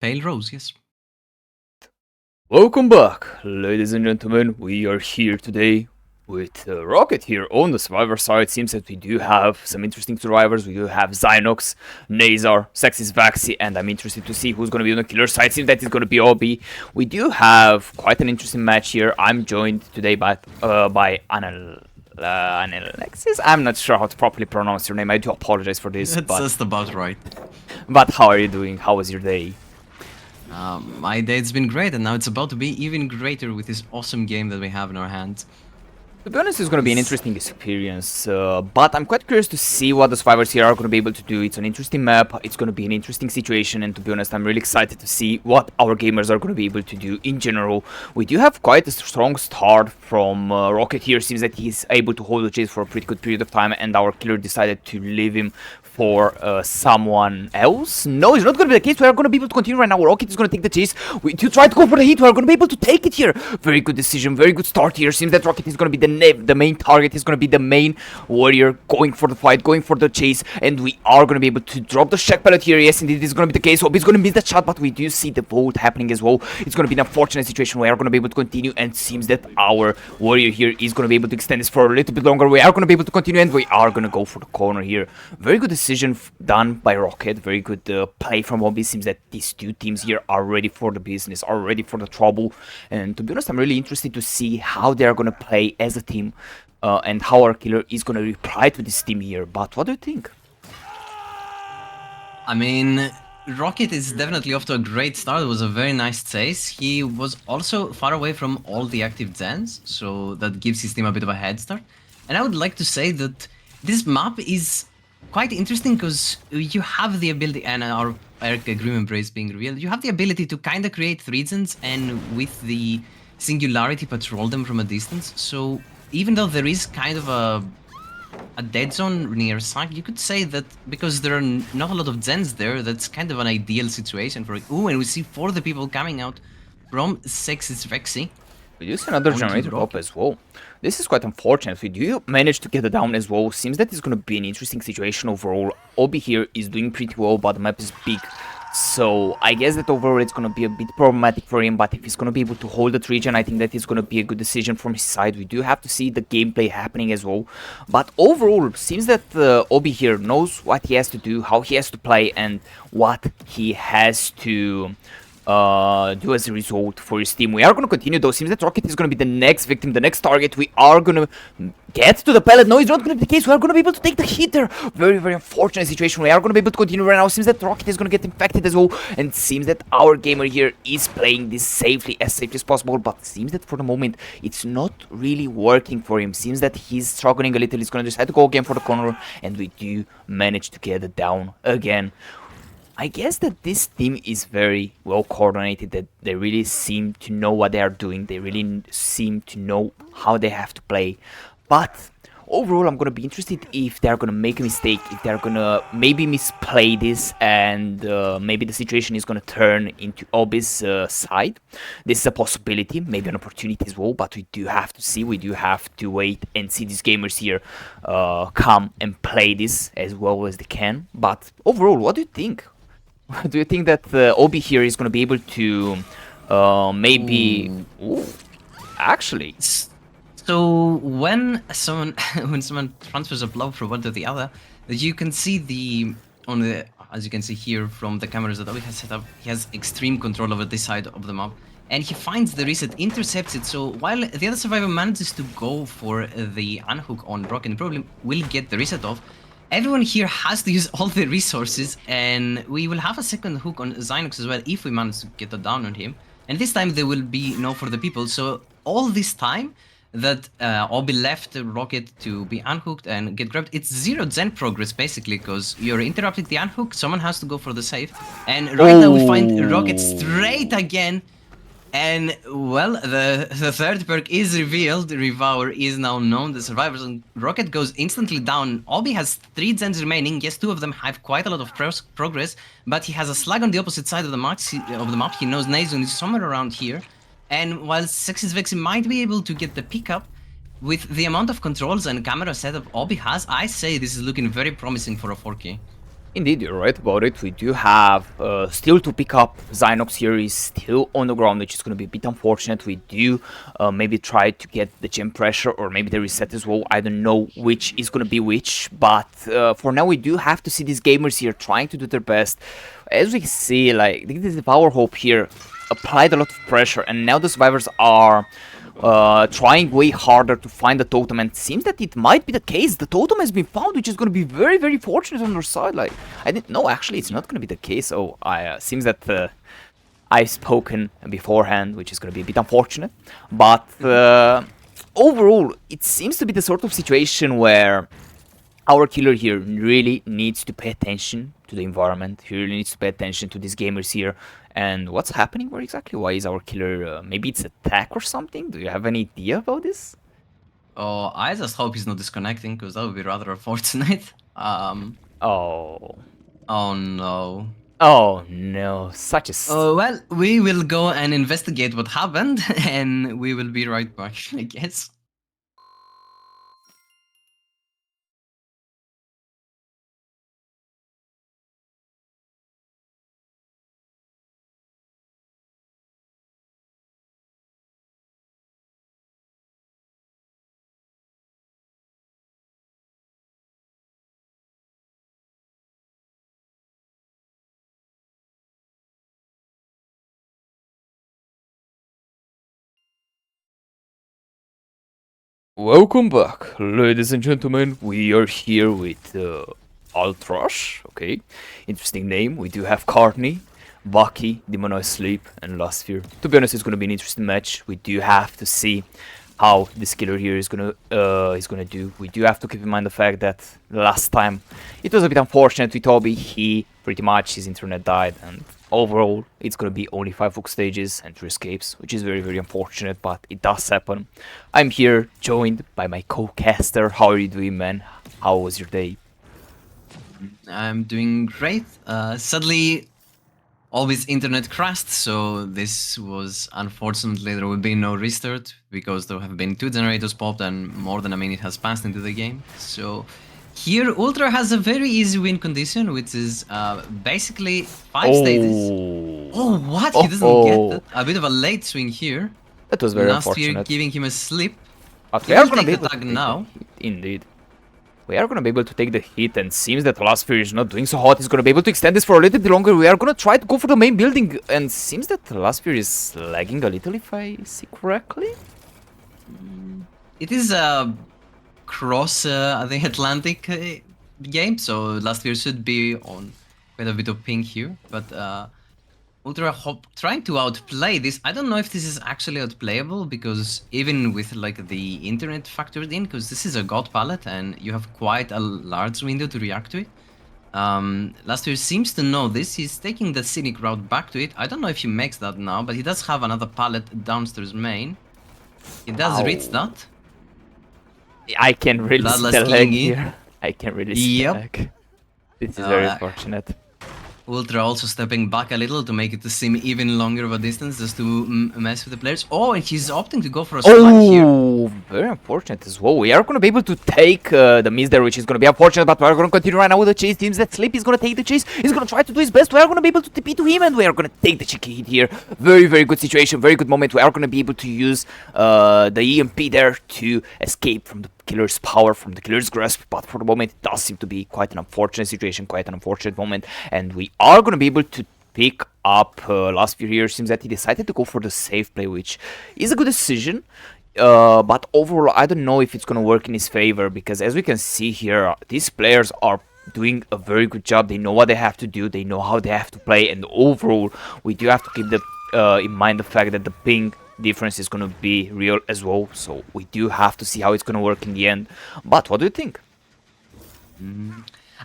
Pale Rose, yes. Welcome back, ladies and gentlemen. We are here today with Rocket here on the survivor side. Seems that we do have some interesting survivors. We do have Zynox, Nazar, Sexist Vaxi, and I'm interested to see who's going to be on the killer side. Seems that it's going to be Obi. We do have quite an interesting match here. I'm joined today by Alexis. I'm not sure how to properly pronounce your name. I do apologize for this. That's just about right. But how are you doing? How was your day? My day's been great, and now it's about to be even greater with this awesome game that we have in our hands. To be honest, it's going to be an interesting experience, but I'm quite curious to see what the survivors here are going to be able to do. It's an interesting map, it's going to be an interesting situation, and to be honest, I'm really excited to see what our gamers are going to be able to do in general. We do have quite a strong start from Rocket here. Seems that he's able to hold the chase for a pretty good period of time, and our killer decided to leave him for someone else. No, it's not going to be the case. We are going to be able to continue right now. Rocket is going to take the chase. We do try to go for the hit. We are going to be able to take it here. Very good decision. Very good start here. Seems that Rocket is going to be the main target. He's going to be the main warrior going for the fight, going for the chase. And we are going to be able to drop the check pallet here. Yes, indeed, it's going to be the case. Hope he's going to miss that shot, but we do see the vote happening as well. It's going to be an unfortunate situation. We are going to be able to continue, and seems that our warrior here is going to be able to extend this for a little bit longer. We are going to be able to continue, and we are going to go for the corner here. Very good decision done by Rocket. Very good play from Obi. Seems that these two teams here are ready for the business, are ready for the trouble. And to be honest, I'm really interested to see how they are going to play as a team and how our killer is going to reply to this team here. But what do you think? I mean, Rocket is definitely off to a great start. It was a very nice chase. He was also far away from all the active Zens, so that gives his team a bit of a head start. And I would like to say that this map is quite interesting because you have the ability, and our Arkade Grim Embrace being revealed, you have the ability to kind of create regions and with the singularity patrol them from a distance. So even though there is kind of a dead zone near side, you could say that because there are not a lot of Zens there, that's kind of an ideal situation for it. Ooh, and we see 4 of the people coming out from Sexist Vaxi. We use another generator pop as well. This is quite unfortunate. We do manage to get it down as well. Seems that it's going to be an interesting situation overall. Obi here is doing pretty well, but the map is big. So I guess that overall it's going to be a bit problematic for him. But if he's going to be able to hold that region, I think that it's going to be a good decision from his side. We do have to see the gameplay happening as well. But overall, seems that Obi here knows what he has to do, how he has to play, and what he has to do as a result for his team. We are going to continue though. Seems that Rocket is going to be the next victim, the next target. We are going to get to the pallet. No, it's not going to be the case. We are going to be able to take the hit there. Very, very unfortunate situation. We are going to be able to continue right now. Seems that Rocket is going to get infected as well. And seems that our gamer here is playing this safely as possible. But seems that for the moment, it's not really working for him. Seems that he's struggling a little. He's going to decide to go again for the corner. And we do manage to get it down again. I guess that this team is very well coordinated, that they really seem to know what they are doing. They really seem to know how they have to play. But overall, I'm going to be interested if they're going to make a mistake, if they're going to maybe misplay this, and maybe the situation is going to turn into Obi's side. This is a possibility, maybe an opportunity as well, but we do have to see. We do have to wait and see these gamers here come and play this as well as they can. But overall, what do you think? Do you think that Obi here is going to be able to maybe... Ooh, actually... So when someone transfers a blow from one to the other, you can see as you can see here from the cameras that Obi has set up, he has extreme control over this side of the map. And he finds the reset, intercepts it, so while the other survivor manages to go for the unhook on Brock and probably will get the reset off, everyone here has to use all the resources, and we will have a second hook on Zynox as well if we manage to get a down on him. And this time there will be no for the people, so all this time that Obi left the Rocket to be unhooked and get grabbed, it's 0 Zen progress basically, because you're interrupting the unhook, someone has to go for the save, and right now we find Rocket straight again. And, well, the third perk is revealed, Revour is now known, the survivors, and Rocket goes instantly down. Obi has 3 Zens remaining, yes, 2 of them have quite a lot of progress, but he has a slug on the opposite side of the map, he knows Nazun is somewhere around here, and while Sexist Vaxi might be able to get the pickup, with the amount of controls and camera setup Obi has, I say this is looking very promising for a 4K. Indeed, you're right about it. We do have still to pick up. Zynox here is still on the ground, which is going to be a bit unfortunate. We do maybe try to get the gem pressure, or maybe the reset as well. I don't know which is going to be which, but for now we do have to see these gamers here trying to do their best. As we see, like, this is Power Hope here applied a lot of pressure, and now the survivors are trying way harder to find the totem, and it seems that it might be the case. The totem has been found, which is going to be very, very fortunate on our side. Like, I didn't know, actually, it's not going to be the case. Oh, seems that I've spoken beforehand, which is going to be a bit unfortunate. But overall, it seems to be the sort of situation where our killer here really needs to pay attention to the environment. He really needs to pay attention to these gamers here and what's happening. Where exactly? Why is our killer? Maybe it's attack or something. Do you have any idea about this? Oh, I just hope he's not disconnecting, because that would be rather unfortunate. Oh. Oh no. Oh no, such a... Well, we will go and investigate what happened, and we will be right back, I guess. Welcome back, ladies and gentlemen. We are here with Altrash, okay? Interesting name. We do have Courtney, Ducky, Demonized Sleep, and Last Fear. To be honest, it's gonna be an interesting match. We do have to see how this killer here is gonna do. We do have to keep in mind the fact that last time it was a bit unfortunate with Toby. He pretty much his internet died, and overall it's gonna be only 5 hook stages and 3 escapes, which is very, very unfortunate, but it does happen. I'm here joined by my co-caster. How are you doing, man? How was your day? I'm doing great. Sadly, always internet crashed, so this was unfortunately there will be no restart because there have been 2 generators popped and more than a minute has passed into the game. So here Ultra has a very easy win condition, which is basically 5 stages. Oh, what? He doesn't get that. A bit of a late swing here. That was very Last unfortunate. year giving him a slip. But He we are will gonna take be the able to tag take now. the hit, indeed. We are gonna be able to take the hit, and seems that Last Fear is not doing so hot. He's gonna be able to extend this for a little bit longer. We are gonna try to go for the main building, and seems that Last Fear is lagging a little, if I see correctly. It is a cross the Atlantic game, so last year should be on quite a bit of ping here, but Ultra trying to outplay this. I don't know if this is actually outplayable, because even with like the internet factored in, because this is a god palette and you have quite a large window to react to it. Last year seems to know this. He's taking the scenic route back to it. I don't know if he makes that now, but he does have another palette downstairs main. He does reach that. I can really see Bloodlust the lag King in. here. I can really see the lag. This is very unfortunate. Ultra also stepping back a little to make it seem even longer of a distance, just to mess with the players. Oh, and he's opting to go for a slug here. Oh, very unfortunate as well. We are going to be able to take the miss there, which is going to be unfortunate, but we are going to continue right now with the chase. Teams that Sleep is going to take the chase. He's going to try to do his best. We are going to be able to TP to him, and we are going to take the cheeky hit here. Very, very good situation, very good moment. We are going to be able to use the EMP there to escape from the killer's power, from the killer's grasp, but for the moment it does seem to be quite an unfortunate situation, quite an unfortunate moment, and we are going to be able to pick up Last Fear here. Seems that he decided to go for the safe play, which is a good decision, but overall I don't know if it's going to work in his favor, because as we can see here, these players are doing a very good job. They know what they have to do, they know how they have to play, and overall we do have to keep in mind the fact that the ping difference is going to be real as well, so we do have to see how it's going to work in the end. But what do you think?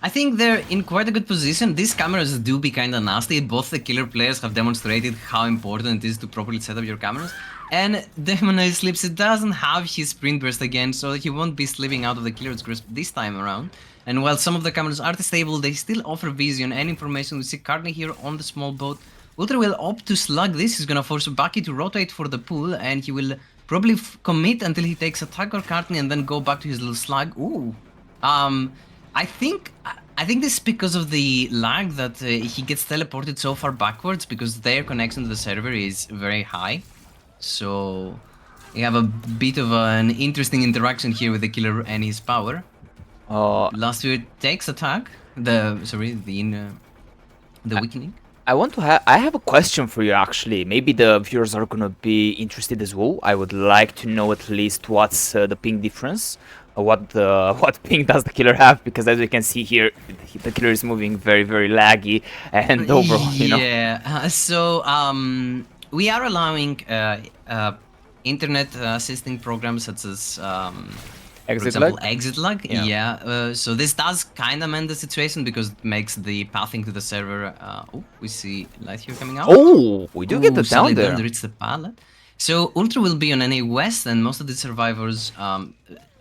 I think they're in quite a good position. These cameras do be kind of nasty. Both the killer players have demonstrated how important it is to properly set up your cameras, and Demonized Sleeps doesn't have his sprint burst again, so he won't be slipping out of the killer's grasp this time around. And while some of the cameras are stable, they still offer vision and information. We see Courtney here on the small boat. Ultra will opt to slug this. He's gonna force Bucky to rotate for the pool, and he will probably commit until he takes a tag or Courtney and then go back to his little slug. Ooh. I think I think this is because of the lag that he gets teleported so far backwards because their connection to the server is very high. So you have a bit of an interesting interaction here with the killer and his power. Last year takes attack. The weakening. I want to have. I have a question for you actually. Maybe the viewers are gonna be interested as well. I would like to know at least what's the ping difference. What ping does the killer have? Because as we can see here, the killer is moving very laggy and overall, you know. Yeah. So we are allowing internet assisting programs such as for example, exit lag. Yeah. So this does kind of mend the situation because it makes the pathing to the server. Oh, we see light here coming out. Oh, we do get the down there. Don't reach the pallet. So Ultra will be on NA West, and most of the survivors,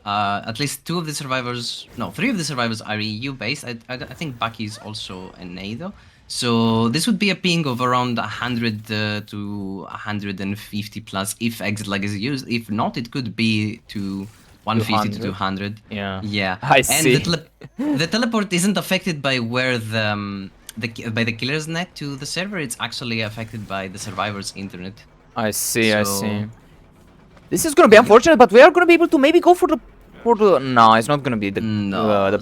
at least three of the survivors are EU based. I think Ducky is also NA though. So this would be a ping of around 100 to 150 plus if exit lag is used. If not, it could be to 150 to 200. Yeah. I see. And the teleport isn't affected by where by the killer's net to the server. It's actually affected by the survivor's internet. I see. This is gonna be unfortunate, but we are gonna be able to maybe go for the. No, it's not gonna be the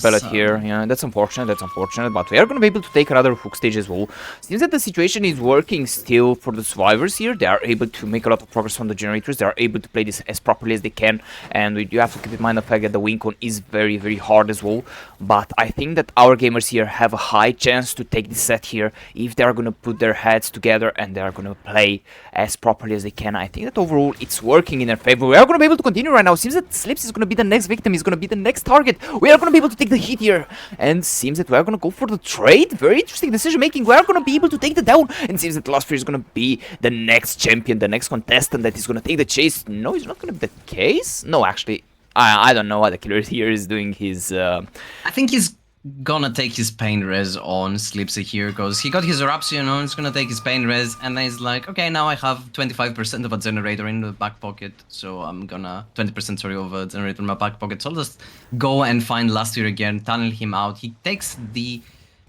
pellet here. Yeah, that's unfortunate. But we are gonna be able to take another hook stage as well. Seems that the situation is working still for the survivors here. They are able to make a lot of progress on the generators. They are able to play this as properly as they can. And we do have to keep in mind the fact that the win con is very hard as well. But I think that our gamers here have a high chance to take this set here if they are gonna put their heads together and they are gonna play as properly as they can. I think that overall it's working in their favor. We are gonna be able to continue right now. Seems that Slips is gonna be the next victim, is gonna be the next target. We are gonna be able to take the hit here, and seems that we are gonna go for the trade. Very interesting decision making. We are gonna be able to take the down, and seems that Last Fear is gonna be the next champion, the next contestant that is gonna take the chase. No, it's not gonna be the case. No, actually, I don't know what the killer here is doing. His I think he's gonna take his pain res on Slipsy here because he got his eruption on. He's gonna take his pain res, and then he's like, okay, now I have 25% of a generator in the back pocket, so I'm gonna 20% sorry of a generator in my back pocket. So I'll just go and find Last Year again, tunnel him out. He takes the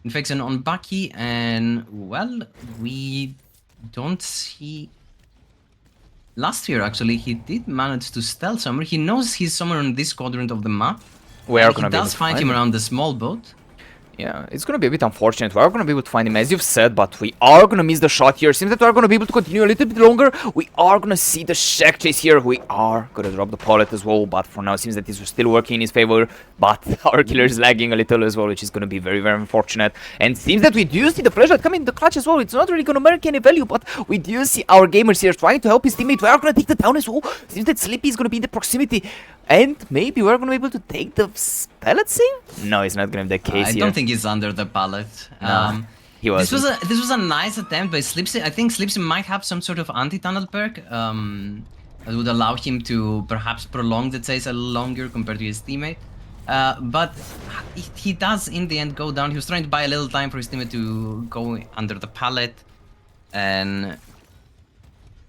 infection on Ducky, and well, we don't see. Last year actually, he did manage to stealth somewhere. He knows he's somewhere on this quadrant of the map. We are gonna he does find him around the small boat. Yeah, it's gonna be a bit unfortunate. We are gonna be able to find him, as you've said, but we are gonna miss the shot here. Seems that we are gonna be able to continue a little bit longer. We are gonna see the shack chase here. We are gonna drop the pallet as well, but for now, it seems that this is still working in his favor. But our killer is lagging a little as well, which is gonna be very unfortunate. And seems that we do see the flashlight coming in the clutch as well. It's not really gonna make any value, but we do see our gamers here trying to help his teammate. We are gonna take the down as well. Seems that Sleepy is gonna be in the proximity. And maybe we're gonna be able to take the pallet thing? No, it's not gonna be the case here. I don't think he's under the pallet. He was. This was a nice attempt by Slipsy. I think Slipsy might have some sort of anti-tunnel perk that would allow him to perhaps prolong the chase a little longer compared to his teammate. But he does in the end go down. He was trying to buy a little time for his teammate to go under the pallet and,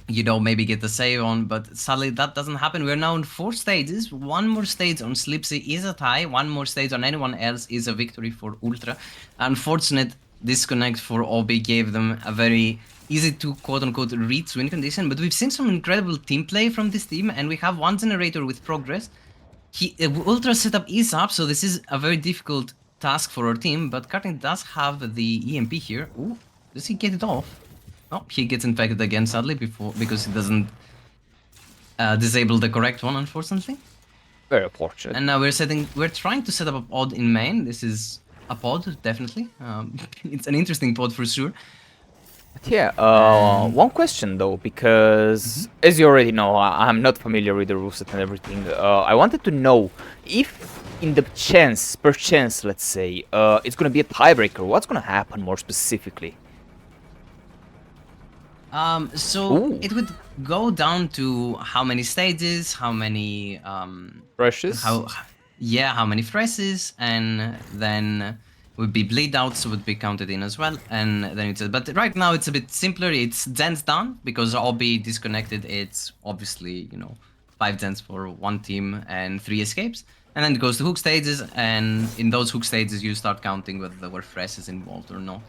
you know, maybe get the save on, but sadly that doesn't happen. We're now on 4 stages. 1 more stage on Slipsy is a tie. 1 more stage on anyone else is a victory for Ultra. Unfortunate disconnect for Obi gave them a very easy to quote-unquote reach win condition, but we've seen some incredible team play from this team, and we have 1 generator with progress. Ultra setup is up, so this is a very difficult task for our team, but Karting does have the EMP here. Ooh, does he get it off? Oh, he gets infected again, sadly, because he doesn't disable the correct one, unfortunately. Very unfortunate. And now we're trying to set up a pod in main. This is a pod, definitely. It's an interesting pod for sure. But yeah, one question though, because as you already know, I'm not familiar with the rules and everything. I wanted to know if, in the perchance, let's say, it's gonna be a tiebreaker. What's gonna happen more specifically? So it would go down to how many stages, how many Freshes? how many freshes, and then would be bleed outs would be counted in as well, and then but right now it's a bit simpler. It's gens done because Obi disconnected. It's obviously, you know, 5 gens for 1 team and 3 escapes. And then it goes to hook stages, and in those hook stages you start counting whether there were freshes involved or not.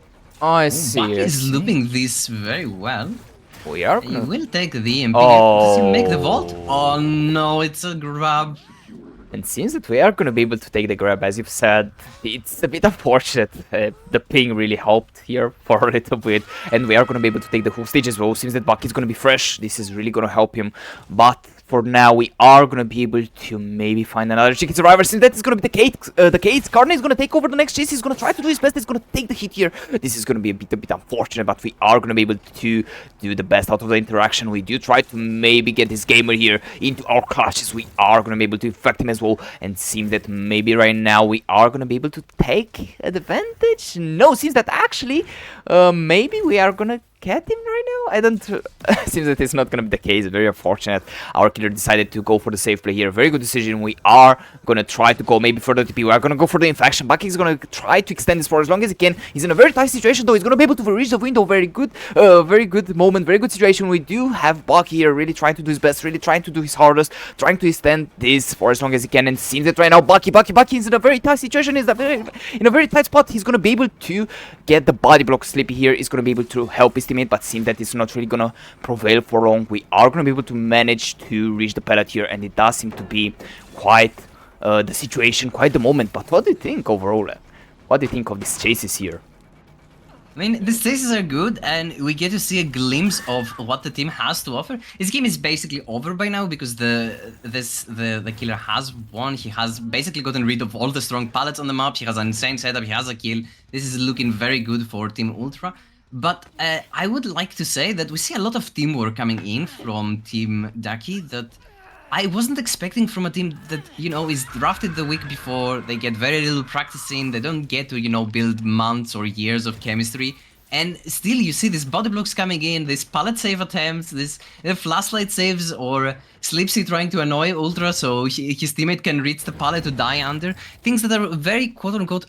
I Ooh, see. Bucky I is see. looping this very well. We are He gonna. will take the EMP. Does he make the vault? Oh. Oh no, it's a grab. And seems that we are gonna be able to take the grab, as you've said. It's a bit unfortunate. The ping really helped here for a little bit, and we are gonna be able to take the whole stage as well. Seems that Bucky's gonna be fresh. This is really gonna help him, but for now we are gonna be able to maybe find another chicken survivor. Since that is gonna be the Kate. Cardinal is gonna take over the next chase. He's gonna try to do his best. He's gonna take the hit here. This is gonna be a bit unfortunate, but we are gonna be able to do the best out of the interaction. We do try to maybe get this gamer here into our clutches. We are gonna be able to infect him as well, and seems that maybe right now we are gonna be able to take advantage. No, seems that actually maybe we are gonna get him right now. I don't. Seems that it's not gonna be the case. Very unfortunate. Our killer decided to go for the safe play here. Very good decision. We are gonna try to go maybe for the TP. We are gonna go for the infection. Bucky's gonna try to extend this for as long as he can. He's in a very tight situation though. He's gonna be able to reach the window. Very good moment. Very good situation. We do have Bucky here really trying to do his best, really trying to do his hardest, trying to extend this for as long as he can. And seems that right now Bucky is in a very tight situation. He's in a very tight spot. He's gonna be able to get the body block. Sleepy here is gonna be able to help his teammate, but seems that it's not really gonna prevail for long. We are gonna be able to manage to reach the pallet here, and it does seem to be quite the situation, quite the moment. But what do you think overall? What do you think of these chases here? I mean, the chases are good, and we get to see a glimpse of what the team has to offer. This game is basically over by now because the killer has won. He has basically gotten rid of all the strong pallets on the map. He has an insane setup. He has a kill. This is looking very good for Team Ultra. But I would like to say that we see a lot of teamwork coming in from Team Ducky that I wasn't expecting from a team that, you know, is drafted the week before. They get very little practice in. They don't get to, you know, build months or years of chemistry. And still, you see these body blocks coming in, these pallet save attempts, this flashlight saves, or Slipsy trying to annoy Ultra so his teammate can reach the pallet to die under. Things that are very quote-unquote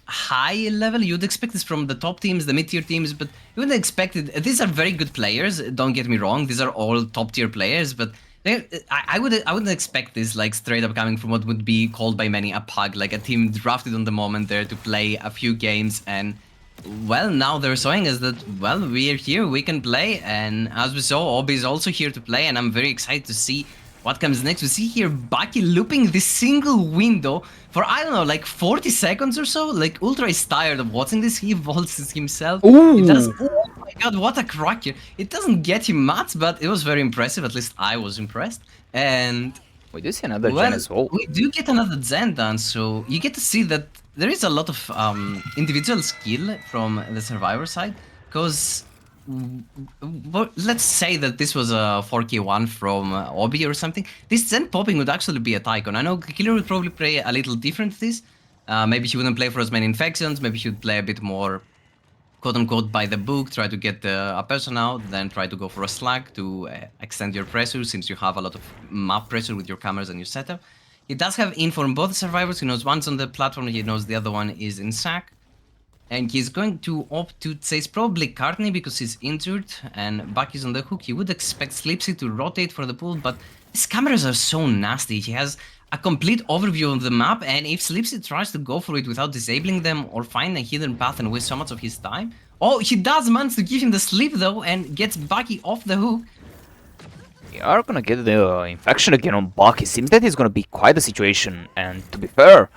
high level. You'd expect this from the top teams, the mid-tier teams, but you wouldn't expect it. These are very good players, don't get me wrong. These are all top-tier players, but I wouldn't expect this like straight up coming from what would be called by many a pug, like a team drafted on the moment there to play a few games. And well, now they're showing us that, well, we are here, we can play, and as we saw, Obi is also here to play, and I'm very excited to see what comes next. We see here Bucky looping this single window for, I don't know, like 40 seconds or so. Like, Ultra is tired of watching this. He vaults himself. Ooh. It does. Oh my god, what a crack here. It doesn't get him much, but it was very impressive. At least I was impressed. And we do see another gen as well. We do get another gen done, so you get to see that there is a lot of individual skill from the survivor side, because let's say that this was a 4K1 from Obi or something. This Zen popping would actually be a Tycoon. I know Killer would probably play a little different this. Maybe he wouldn't play for as many infections, maybe he would play a bit more quote-unquote by the book, try to get a person out, then try to go for a slag to extend your pressure, since you have a lot of map pressure with your cameras and your setup. He does have info on both survivors. He knows one's on the platform, he knows the other one is in sack. And he's going to opt to chase probably Courtney because he's injured and Bucky's on the hook. You would expect Slipsy to rotate for the pool, but his cameras are so nasty. He has a complete overview of the map, and if Slipsy tries to go for it without disabling them or find a hidden path and waste so much of his time... Oh, he does manage to give him the sleep though and gets Bucky off the hook. We are gonna get the infection again on Bucky. Seems that it's gonna be quite a situation, and to be fair,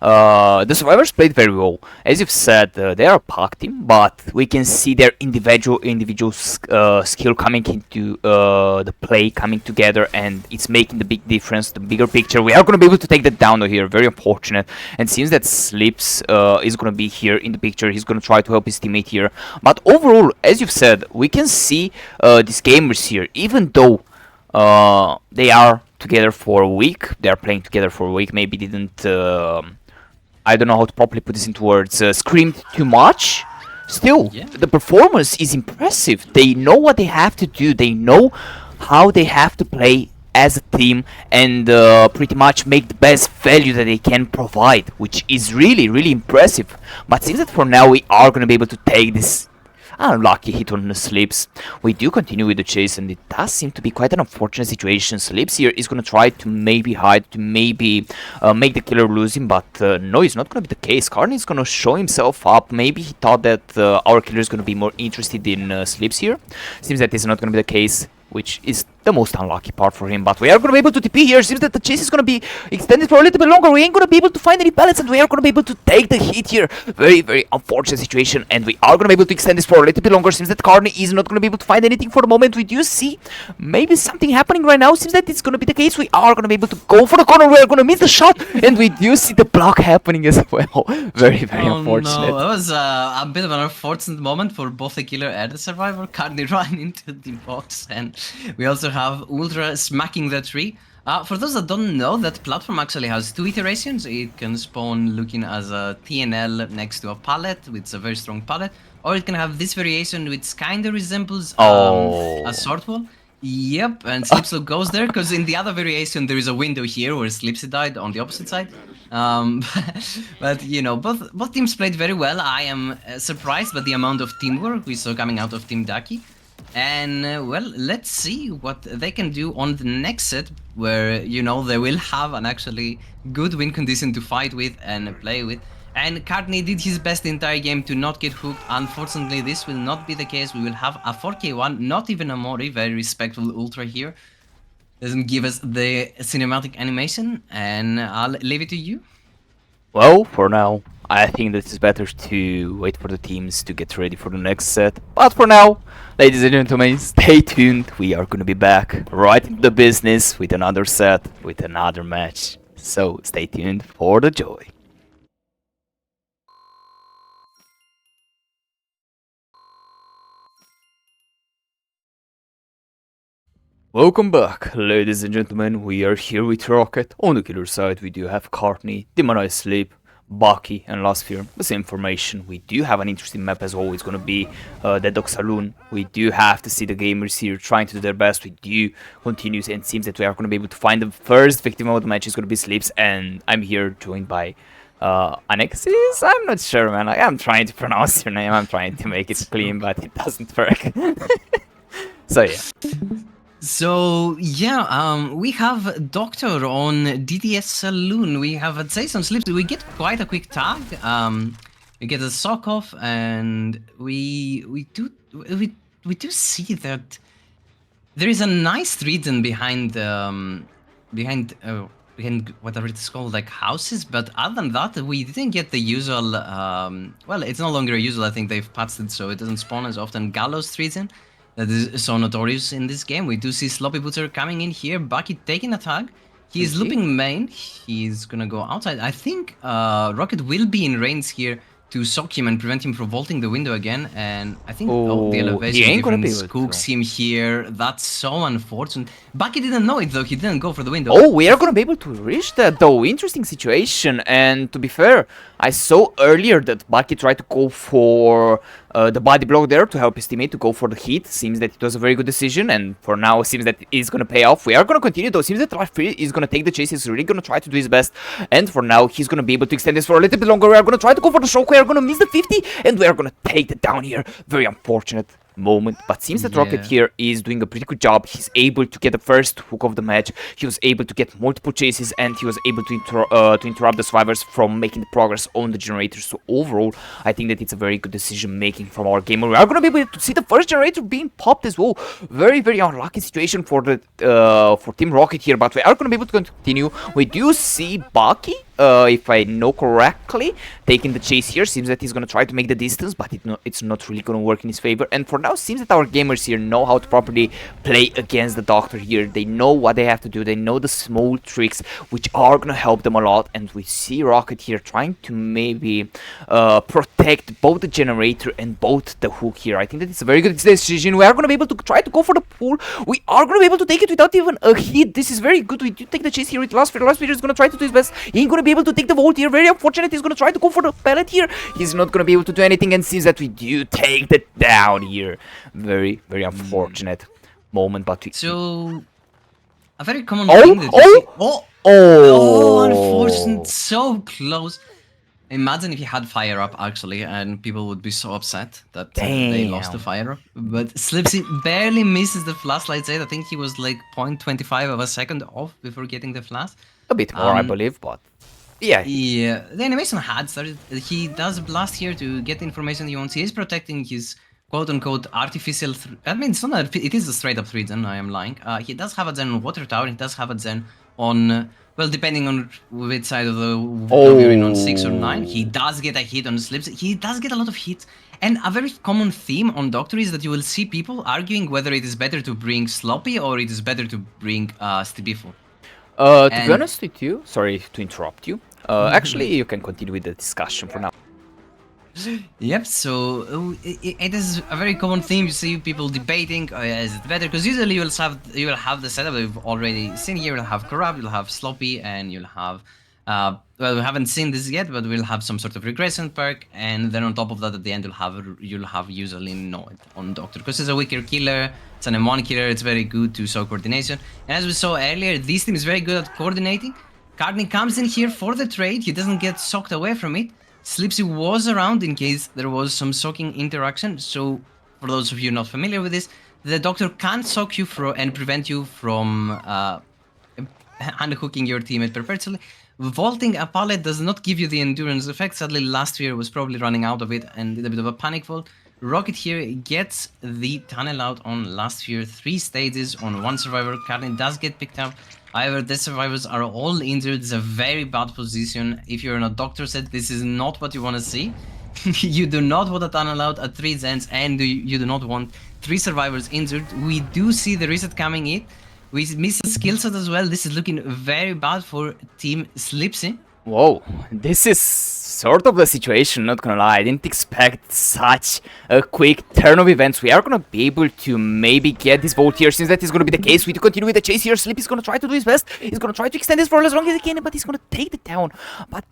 the survivors played very well. As you've said, they are a pack team, but we can see their individual skill coming into the play, coming together, and it's making the big difference, the bigger picture. We are gonna be able to take that down here, very unfortunate. And seems that Slips is gonna be here in the picture. He's gonna try to help his teammate here. But overall, as you've said, we can see these gamers here, even though they are together for a week. They are playing together for a week. Maybe didn't, I don't know how to properly put this into words, screamed too much. Still, yeah, the performance is impressive. They know what they have to do. They know how they have to play as a team and pretty much make the best value that they can provide, which is really, really impressive. But seems that for now we are going to be able to take this unlucky hit on the Slips. We do continue with the chase, and it does seem to be quite an unfortunate situation. Slips here is going to try to maybe hide, to maybe make the killer lose him, but no, it's not going to be the case. Karni is going to show himself up. Maybe he thought that our killer is going to be more interested in Slips here. Seems that this is not going to be the case, which is the most unlucky part for him, but we are going to be able to TP here. Seems that the chase is going to be extended for a little bit longer. We ain't going to be able to find any pallets, and we are going to be able to take the hit here. Very, very unfortunate situation, and we are going to be able to extend this for a little bit longer. Seems that Karni is not going to be able to find anything for the moment. We do see maybe something happening right now. Seems that it's going to be the case. We are going to be able to go for the corner. We are going to miss the shot, and we do see the block happening as well. Very, very unfortunate. No, that was a bit of an unfortunate moment for both the killer and the survivor. Karni ran into the box, and we also have Ultra smacking the tree. For those that don't know, that platform actually has two iterations. It can spawn looking as a TNL next to a pallet, which is a very strong pallet, or it can have this variation which kind of resembles a sword wall. Yep, and Slipsy goes there because in the other variation there is a window here where Slipsy died on the opposite side. But you know, both teams played very well. I am surprised by the amount of teamwork we saw coming out of Team Ducky. And well, let's see what they can do on the next set, where you know they will have an actually good win condition to fight with and play with. And Karni did his best the entire game to not get hooked. Unfortunately, this will not be the case. We will have a 4k1, not even a Mori, very respectful Ultra here. Doesn't give us the cinematic animation, and I'll leave it to you. Well, for now, I think that it's better to wait for the teams to get ready for the next set. But for now, ladies and gentlemen, stay tuned. We are gonna be back right into the business with another set, with another match. So stay tuned for the joy. Welcome back, ladies and gentlemen. We are here with Rocket. On the killer side, we do have Courtney, Demonized Sleep, Bucky, and Last Fear. The same formation. We do have an interesting map as always. Gonna be the Dog Saloon. We do have to see the gamers here trying to do their best. We do continue, and it seems that we are gonna be able to find the first victim of the match. Is gonna be Sleeps, and I'm here joined by Anexis? I'm not sure, man. I'm trying to pronounce your name. I'm trying to make it clean, but it doesn't work. So yeah. So yeah, we have Doctor on DDS Saloon. We have Jason Slips. We get quite a quick tag. We get a sock off, and we do see that there is a nice region behind behind whatever it's called, like houses. But other than that, we didn't get the usual. Well, it's no longer usual. I think they've patched it so it doesn't spawn as often. Gallows region. That is so notorious in this game. We do see Sloppy Butcher coming in here. Bucky taking a tag. He is looping main. He's gonna go outside. I think Rocket will be in range here to sock him and prevent him from vaulting the window again. And I think the elevation difference cooks him here. That's so unfortunate. Bucky didn't know it though. He didn't go for the window. Oh, we are gonna be able to reach that though. Interesting situation. And to be fair, I saw earlier that Bucky tried to go for the body block there to help his teammate to go for the hit. Seems that it was a very good decision, and for now it seems that it's gonna pay off. We are gonna continue though. Seems that Rafri is gonna take the chase. He's really gonna try to do his best, and for now he's gonna be able to extend this for a little bit longer. We are gonna try to go for the shock. We are gonna miss the 50, and we are gonna take it down here. Very unfortunate moment, but seems that Rocket here is doing a pretty good job. He's able to get the first hook of the match. He was able to get multiple chases, and he was able to interrupt the survivors from making the progress on the generator. So overall, I think that it's a very good decision making from our gamer. We are gonna be able to see the first generator being popped as well. Very, very unlucky situation for the for Team Rocket here, but we are gonna be able to continue. We do see Bucky, if I know correctly, taking the chase here. Seems that he's gonna try to make the distance, but it's not really gonna work in his favor. And for now, seems that our gamers here know how to properly play against the Doctor here. They know what they have to do. They know the small tricks, which are gonna help them a lot. And we see Rocket here trying to maybe protect both the generator and both the hook here. I think that it's a very good decision. We are gonna be able to try to go for the pool. We are gonna be able to take it without even a hit. This is very good. We do take the chase here with Last Fear. Last Fear is gonna try to do his best. He ain't gonna be able to take the vault here. Very unfortunate. He's gonna try to go for the pallet here. He's not gonna be able to do anything, and seems that we do take the down here. Very, very unfortunate moment, but so a very common thing that you see. Oh, unfortunate, so close. Imagine if he had fire up actually, and people would be so upset that they lost the fire up. But Slipsy barely misses the flashlight side. I think he was like 0.25 of a second off before getting the flash. A bit more, I believe, but yeah. Yeah, the animation had started. He does blast here to get the information he wants. He is protecting his quote-unquote artificial. I mean, it's not. It is a straight-up 3 gen. I am lying. He does have a gen on water tower. He does have a gen on. Well, depending on which side of the you're in, on 6 or 9, he does get a hit on Slips. He does get a lot of hits. And a very common theme on Doctor is that you will see people arguing whether it is better to bring Sloppy or it is better to bring Stibifo. To be honest with you, sorry to interrupt you. Actually, you can continue with the discussion for now. Yep, so it is a very common theme. You see people debating, is it better? Because usually you will have the setup we've already seen here. You'll have Corrupt, you'll have Sloppy, and you'll have well, we haven't seen this yet, but we'll have some sort of regression perk, and then on top of that, at the end, you'll have usually Noid on Doctor, because it's a weaker killer. It's an M1 killer. It's very good to show coordination, and as we saw earlier, this team is very good at coordinating. Cardney comes in here for the trade. He doesn't get socked away from it. Slipsy was around in case there was some socking interaction. So, for those of you not familiar with this, the Doctor can sock you and prevent you from unhooking your teammate perpetually. Vaulting a pallet does not give you the endurance effect. Sadly, last year was probably running out of it and did a bit of a panic vault. Rocket here gets the tunnel out on last year. 3 stages on 1 survivor. Cardney does get picked up. However, the survivors are all injured. It's a very bad position. If you're in a Doctor set, this is not what you want to see. You do not want a tunnel out at 3 gens, and you do not want 3 survivors injured. We do see the reset coming in. We miss a skill set as well. This is looking very bad for Team Slipsy. Whoa, this is sort of the situation, not gonna lie. I didn't expect such a quick turn of events. We are gonna be able to maybe get this vote here, since that is gonna be the case. We do continue with the chase here. Sleep is gonna try to do his best. He's gonna try to extend this for as long as he can, but he's gonna take it down. But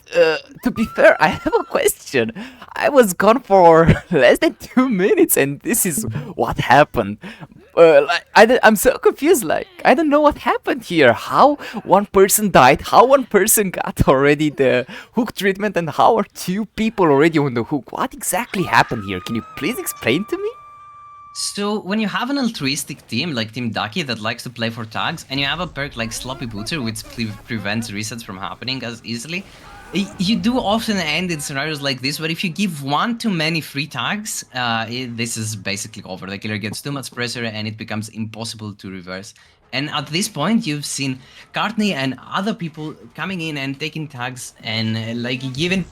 to be fair, I have a question. I was gone for less than 2 minutes, and this is what happened. I'm so confused. Like, I don't know what happened here. How one person died, how one person got already the hook treatment, and how are 2 people already on the hook? What exactly happened here? Can you please explain to me? So, when you have an altruistic team like Team Ducky that likes to play for tags, and you have a perk like Sloppy Booter which prevents resets from happening as easily, you do often end in scenarios like this, where if you give one too many free tags, this is basically over. The killer gets too much pressure and it becomes impossible to reverse. And at this point, you've seen Cardney and other people coming in and taking tags and like giving...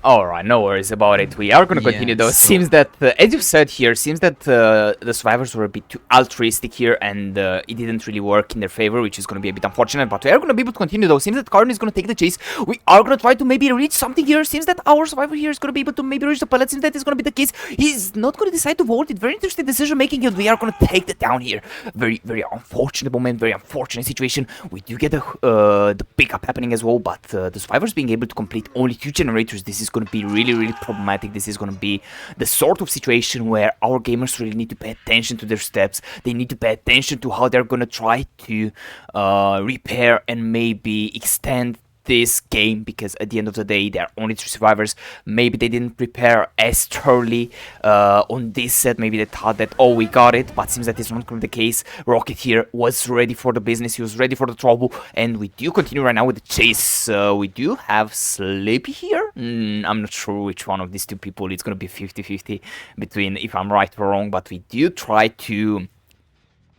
Alright, no worries about it. We are gonna continue though. So... Seems that, as you said here, seems that the survivors were a bit too altruistic here, and it didn't really work in their favor, which is gonna be a bit unfortunate, but we are gonna be able to continue though. Seems that Cardinal is gonna take the chase. We are gonna try to maybe reach something here. Seems that our survivor here is gonna be able to maybe reach the pallet. Seems that is gonna be the case. He's not gonna decide to vote it. Very interesting decision making, and we are gonna take that down here. Very, very unfortunate moment, very unfortunate situation. We do get the pickup happening as well, but the survivors being able to complete only 2 generators, this is going to be really, really problematic. This is going to be the sort of situation where our gamers really need to pay attention to their steps. They need to pay attention to how they're going to try to repair and maybe extend this game, because at the end of the day, there are only 3 survivors. Maybe they didn't prepare as thoroughly on this set. Maybe they thought that, oh, we got it, but seems that it's not going to be the case. Rocket here was ready for the business. He was ready for the trouble, and we do continue right now with the chase. We do have Sleepy here. I'm not sure which one of these 2 people. It's going to be 50-50 between if I'm right or wrong, but we do try to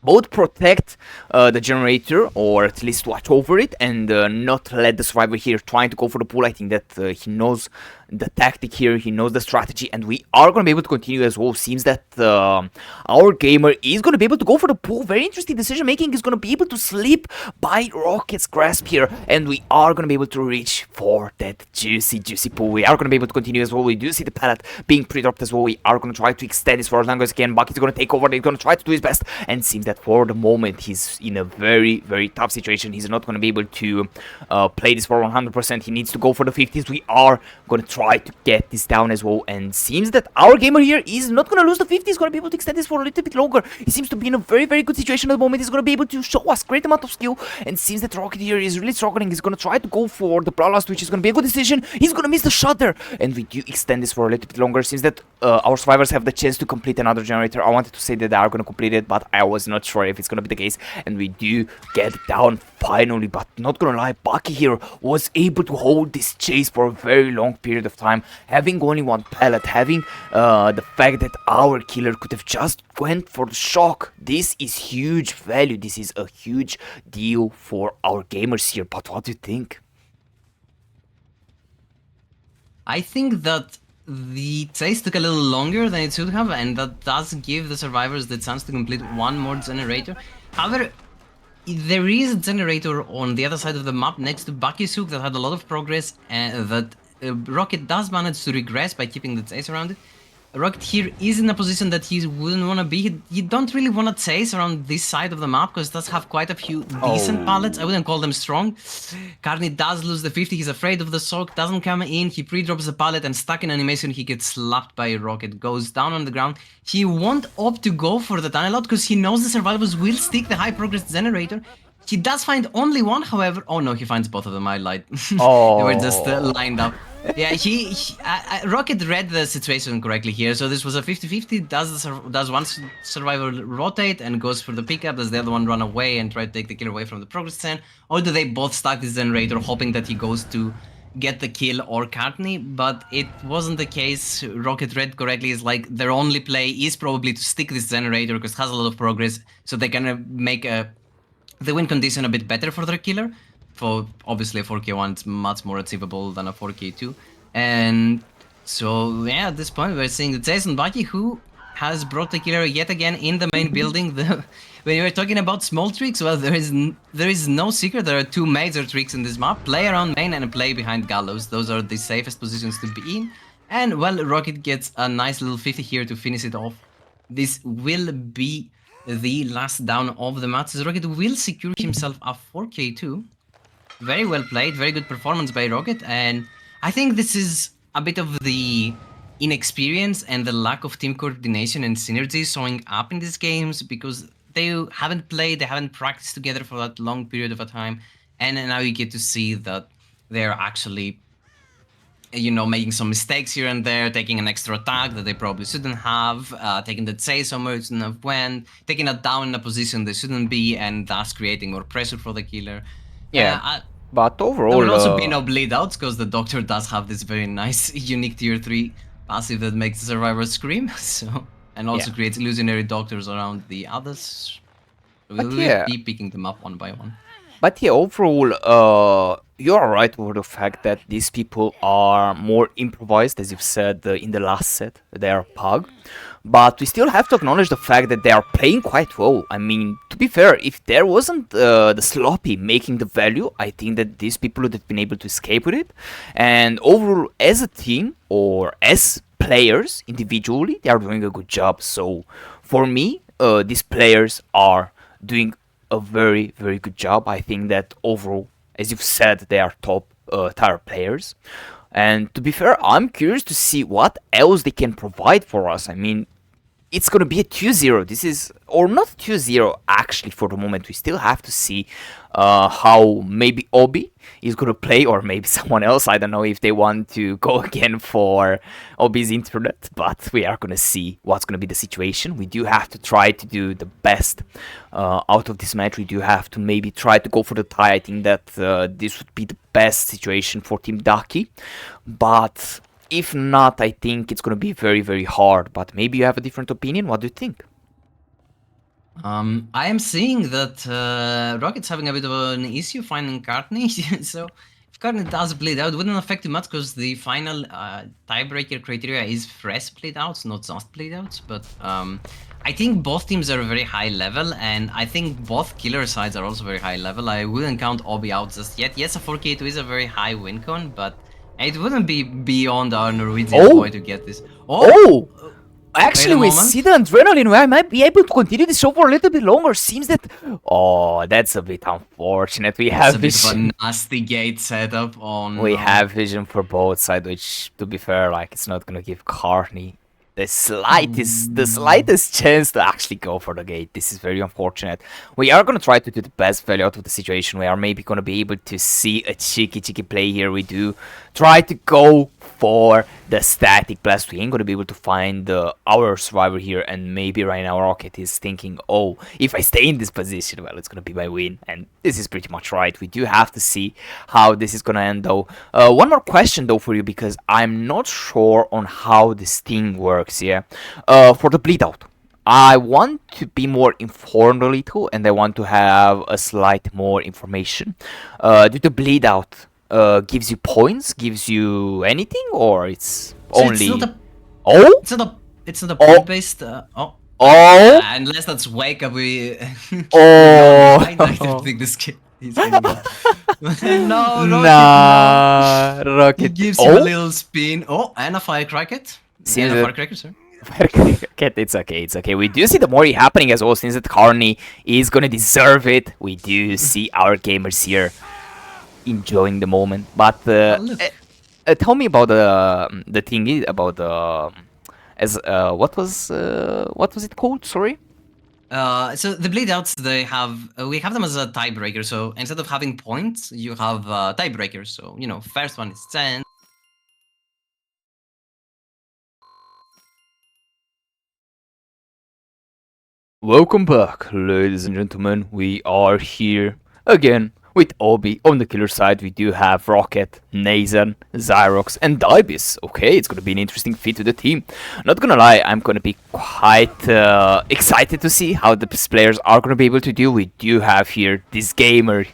both protect the generator, or at least watch over it, and not let the survivor here trying to go for the pool. I think that he knows the tactic here, he knows the strategy, and we are going to be able to continue as well. Seems that our gamer is going to be able to go for the pool. Very interesting decision making. Is going to be able to sleep by Rocket's grasp here, and we are going to be able to reach for that juicy pool. We are going to be able to continue as well. We do see the pallet being pre-dropped as well. We are going to try to extend this for as long as we can. Bucky's going to take over. He's going to try to do his best, and seems that for the moment he's in a very, very tough situation. He's not going to be able to play this for 100%. He needs to go for the 50s. We are going to try to get this down as well. And seems that our gamer here is not gonna lose the 50. He's gonna be able to extend this for a little bit longer. He seems to be in a very, very good situation at the moment. He's gonna be able to show us great amount of skill. And seems that Rocket here is really struggling. He's gonna try to go for the Bloodlust, which is gonna be a good decision. He's gonna miss the shot there. And we do extend this for a little bit longer. Seems that our survivors have the chance to complete another generator. I wanted to say that they are gonna complete it, but I was not sure if it's gonna be the case. And we do get down finally, but not gonna lie, Ducky here was able to hold this chase for a very long period of time, having only one pellet, having the fact that our killer could have just went for the shock. This is huge value. This is a huge deal for our gamers here. But what do you think? I think that the chase took a little longer than it should have, and that does give the survivors the chance to complete one more generator. However, there is a generator on the other side of the map next to Ducky's hook that had a lot of progress, and that Rocket does manage to regress by keeping the chase around it. Rocket here is in a position that he wouldn't want to be. You don't really want to chase around this side of the map because it does have quite a few decent pallets. I wouldn't call them strong. Carney does lose the 50. He's afraid of the soak. Doesn't come in. He pre-drops the pallet and stuck in animation. He gets slapped by Rocket. Goes down on the ground. He won't opt to go for the tunnel out because he knows the survivors will stick the high progress generator. He does find only one, however. Oh no, he finds both of them. I lied. Oh. They were just lined up. Yeah, Rocket read the situation correctly here. So this was a 50-50. Does one survivor rotate and goes for the pickup? Does the other one run away and try to take the kill away from the progress stand? Or do they both stack this generator, hoping that he goes to get the kill or Cartney? But it wasn't the case. Rocket read correctly. It's like their only play is probably to stick this generator because it has a lot of progress, so they can make the win condition a bit better for their killer. For obviously a 4K1 it's much more achievable than a 4K2. And so yeah, at this point we're seeing the Jason Ducky, who has brought the killer yet again in the main building. When you were talking about small tricks, well, there is no secret. There are two major tricks in this map: play around main and play behind gallows. Those are the safest positions to be in. And well, Rocket gets a nice little 50 here to finish it off. This will be the last down of the match. Rocket will secure himself a 4K2. Very well played, very good performance by Rocket, and I think this is a bit of the inexperience and the lack of team coordination and synergy showing up in these games because they haven't played, they haven't practiced together for that long period of a time, and now you get to see that they're actually, you know, making some mistakes here and there, taking an extra attack that they probably shouldn't have, taking the chase somewhere it shouldn't have went, taking it down in a position they shouldn't be, and thus creating more pressure for the killer. Yeah, but overall... There will also be no bleed outs because the Doctor does have this very nice, unique tier 3 passive that makes the survivors scream, so... And also creates illusionary doctors around the others. We'll be picking them up one by one. But yeah, overall, you're right with the fact that these people are more improvised, as you've said in the last set. They are pug. But we still have to acknowledge the fact that they are playing quite well. I mean, to be fair, if there wasn't the sloppy making the value, I think that these people would have been able to escape with it. And overall, as a team, or as players individually, they are doing a good job. So for me, these players are doing a very, very good job. I think that overall, as you've said, they are top tier players. And to be fair, I'm curious to see what else they can provide for us. I mean, it's going to be a 2-0. This is, or not 2-0 actually for the moment. We still have to see how maybe Obi is going to play, or maybe someone else. I don't know if they want to go again for Obi's internet, but we are going to see what's going to be the situation. We do have to try to do the best out of this match. We do have to maybe try to go for the tie. I think that this would be the best situation for Team Ducky, but if not, I think it's going to be very, very hard. But maybe you have a different opinion. What do you think? I am seeing that Rocket's having a bit of an issue finding Cartney. So if Cartney does bleed out, it wouldn't affect too much because the final tiebreaker criteria is fresh bleed outs, not just bleed outs. But I think both teams are very high level, and I think both killer sides are also very high level. I wouldn't count Obi out just yet. Yes, a 4K2 is a very high win con, but it wouldn't be beyond our Norwegian boy to get this. Actually, we see the adrenaline. I might be able to continue this show for a little bit longer. Seems that... Oh, that's a bit unfortunate. We have vision. A bit of a nasty gate setup on... We have vision for both sides, which, to be fair, like, it's not gonna give Carney the slightest chance to actually go for the gate. This is very unfortunate. We are gonna try to do the best value out of the situation. We are maybe gonna be able to see a cheeky play here. We do try to go for the static blast. We ain't gonna be able to find our survivor here, and maybe right now Rocket is thinking, oh, if I stay in this position, well, it's gonna be my win, and this is pretty much right. We do have to see how this is gonna end though. One more question though for you, because I'm not sure on how this thing works. Yeah, for the bleed out, I want to be more informed a little, and I want to have a slight more information. Do the bleed out gives you points, gives you anything, or it's only... It's not a point based... unless that's wake up, we... I don't think this kid... He's getting no, Rocket. He gives you a little spin. Oh, and a firecracker. And a firecracker, sir. It's okay. We do see the Mori happening as well, since that Carney is gonna deserve it. We do see our gamers here enjoying the moment. But tell me about the thingy about what was it called? Sorry. So the bleed outs, they have we have them as a tiebreaker. So instead of having points, you have tiebreakers. So you know, first one is 10. Welcome back, ladies and gentlemen. We are here again with Obi. On the killer side, we do have Rocket, Nathan, Zyrox, and Dibis. Okay, it's gonna be an interesting fit to the team. Not gonna lie, I'm gonna be quite excited to see how the players are gonna be able to do. We do have here this gamer.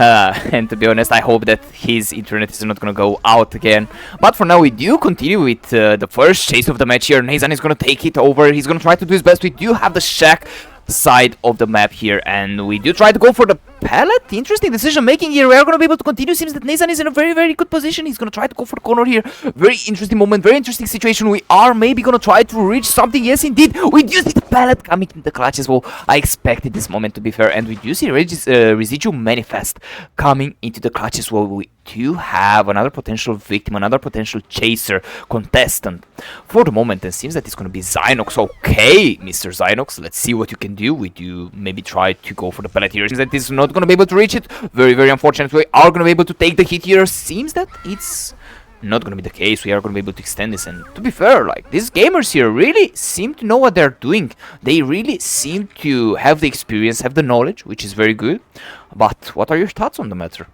And to be honest, I hope that his internet is not gonna go out again. But for now, we do continue with the first chase of the match here. Nathan is gonna take it over. He's gonna try to do his best. We do have the shack side of the map here, and we do try to go for the pallet. Interesting decision making here. We are going to be able to continue. Seems that Nathan is in a very good position. He's going to try to go for the corner here. Very interesting moment, very interesting situation. We are maybe going to try to reach something. Yes, indeed. We do see the pallet coming in the clutch as well. I expected this moment, to be fair, and we do see residual manifest coming into the clutch as well. We do have another potential victim, another potential chaser contestant for the moment, and seems that it's going to be Zynox. Okay, Mr. Zynox, let's see what you can do. We do maybe try to go for the pallet here. Seems that it's not going to be able to reach it. Very unfortunate. We are going to be able to take the hit here. Seems that it's not going to be the case. We are going to be able to extend this, and to be fair, like, these gamers here really seem to know what they're doing. They really seem to have the experience, have the knowledge, which is very good. But what are your thoughts on the matter?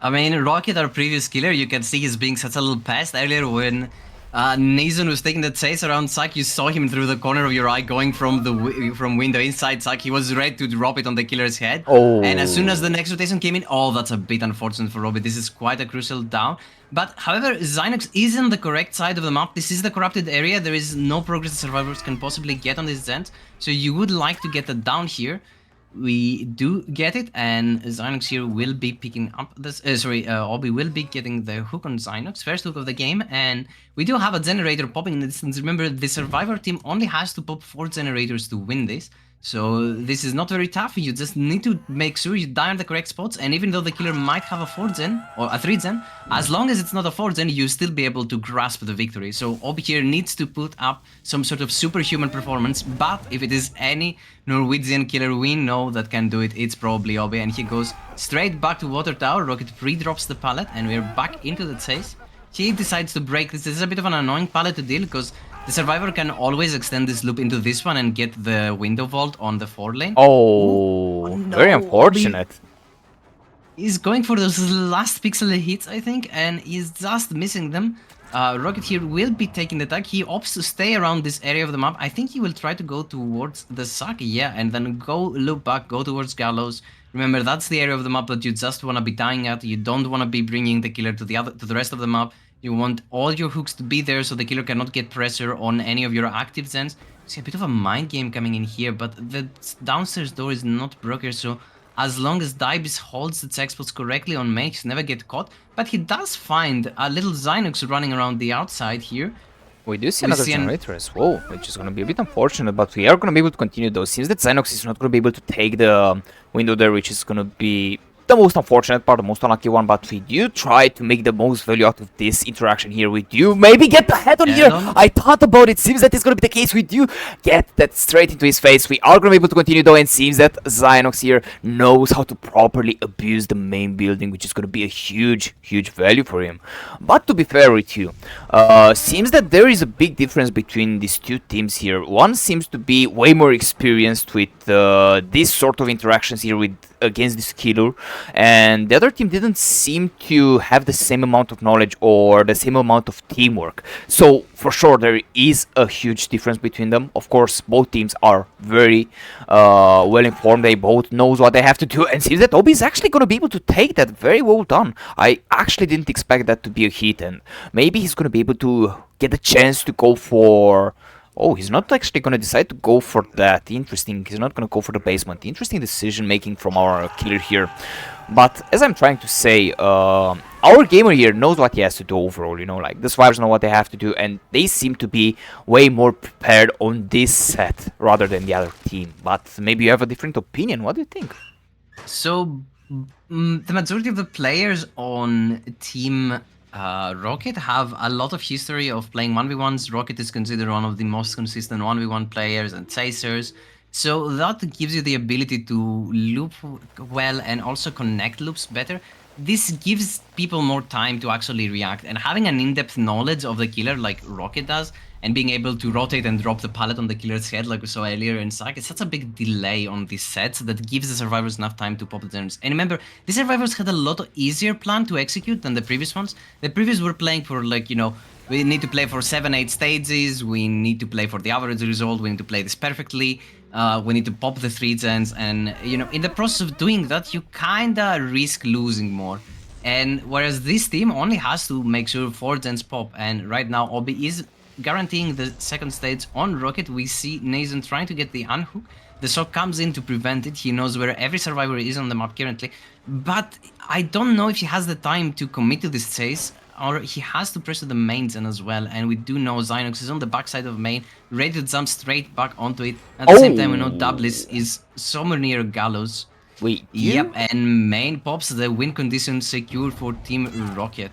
I mean, Rocket, our previous killer, you can see he's being such a little pest. Earlier when Nathan was taking the chase around Zack, you saw him through the corner of your eye going from window inside Zack. He was ready to drop it on the killer's head. Oh. And as soon as the next rotation came in, oh, that's a bit unfortunate for Robbie. This is quite a crucial down. But however, Zynox is in the correct side of the map. This is the corrupted area. There is no progress the survivors can possibly get on this end. So you would like to get the down here. We do get it, and Zynox here will be picking up this. Obi will be getting the hook on Zynox, first hook of the game, and we do have a generator popping in the distance. Remember, the survivor team only has to pop 4 generators to win this, so this is not very tough. You just need to make sure you die on the correct spots, and even though the killer might have a 4-gen or a 3-gen, as long as it's not a 4-gen, you still be able to grasp the victory. So Obi here needs to put up some sort of superhuman performance, but if it is any Norwegian killer we know that can do it, it's probably Obi, and he goes straight back to Water Tower. Rocket pre-drops the pallet, and we're back into the chase. He decides to break this. This is a bit of an annoying pallet to deal, because the survivor can always extend this loop into this one and get the window vault on the 4 lane. Oh, no, very unfortunate. He's going for those last pixel hits, I think, and he's just missing them. Rocket here will be taking the tag. He opts to stay around this area of the map. I think he will try to go towards the Zack, yeah, and then go loop back, go towards Gallows. Remember, that's the area of the map that you just want to be dying at. You don't want to be bringing the killer to the rest of the map. You want all your hooks to be there so the killer cannot get pressure on any of your active gens. See a bit of a mind game coming in here, but the downstairs door is not broken, so as long as Dibis holds the check spots correctly on Mage, never get caught. But he does find a little Zynox running around the outside here. We do see another generator as well, which is going to be a bit unfortunate, but we are going to be able to continue though. Seems that Xynox is not going to be able to take the window there, which is going to be the most unfortunate part, the most unlucky one, but we do try to make the most value out of this interaction here. We do maybe get the head on here. I thought about it. Seems that it's going to be the case. We do get that straight into his face. We are going to be able to continue though, and seems that Xynox here knows how to properly abuse the main building, which is going to be a huge value for him. But to be fair with you, seems that there is a big difference between these two teams here. One seems to be way more experienced with this sort of interactions here with against this killer, and the other team didn't seem to have the same amount of knowledge or the same amount of teamwork. So for sure there is a huge difference between them. Of course both teams are very well informed, they both knows what they have to do, and seems that Obi is actually going to be able to take that. Very well done. I actually didn't expect that to be a hit, and maybe he's going to be able to get the chance to go for... Oh, he's not actually going to decide to go for that. Interesting. He's not going to go for the basement. Interesting decision making from our killer here. But as I'm trying to say, our gamer here knows what he has to do overall. You know, like the survivors know what they have to do, and they seem to be way more prepared on this set rather than the other team. But maybe you have a different opinion. What do you think? So, the majority of the players on Team Rocket have a lot of history of playing 1v1s. Rocket is considered one of the most consistent 1v1 players and chasers. So that gives you the ability to loop well and also connect loops better. This gives people more time to actually react, and having an in-depth knowledge of the killer like Rocket does, and being able to rotate and drop the pallet on the killer's head like we saw earlier in Sack, it's such a big delay on these sets that gives the survivors enough time to pop the turns. And remember, the survivors had a lot easier plan to execute than the previous ones. The previous were playing for, like, you know, we need to play for 7-8 stages, we need to play for the average result, we need to play this perfectly, we need to pop the 3 gens, and, you know, in the process of doing that, you kinda risk losing more. And whereas this team only has to make sure 4 gens pop, and right now Obi is guaranteeing the second stage on Rocket. We see Nathan trying to get the unhook. The shock comes in to prevent it. He knows where every survivor is on the map currently, but I don't know if he has the time to commit to this chase, or he has to pressure the main gen as well. And we do know Xynox is on the backside of main, ready to jump straight back onto it. At the same time, we know Doublis is somewhere near Gallows. Wait, yep, and main pops the win condition secure for Team Rocket.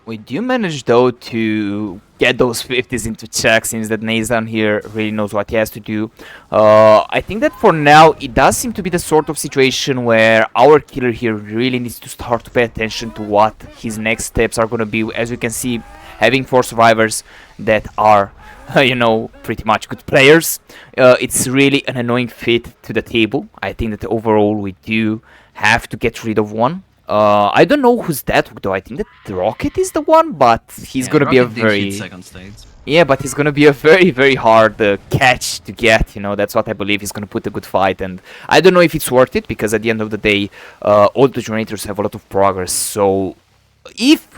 Wait, do you manage though to get those 50s into check? Seems that Nathan here really knows what he has to do. I think that for now it does seem to be the sort of situation where our killer here really needs to start to pay attention to what his next steps are going to be. As you can see, having 4 survivors that are you know, pretty much good players, it's really an annoying fit to the table. I think that overall we do have to get rid of one. I don't know who's that though. I think that the Rocket is the one, but he's gonna be a very... second stage. Yeah, but he's gonna be a very hard catch to get, you know. That's what I believe. He's gonna put a good fight, and I don't know if it's worth it, because at the end of the day, all the generators have a lot of progress. So if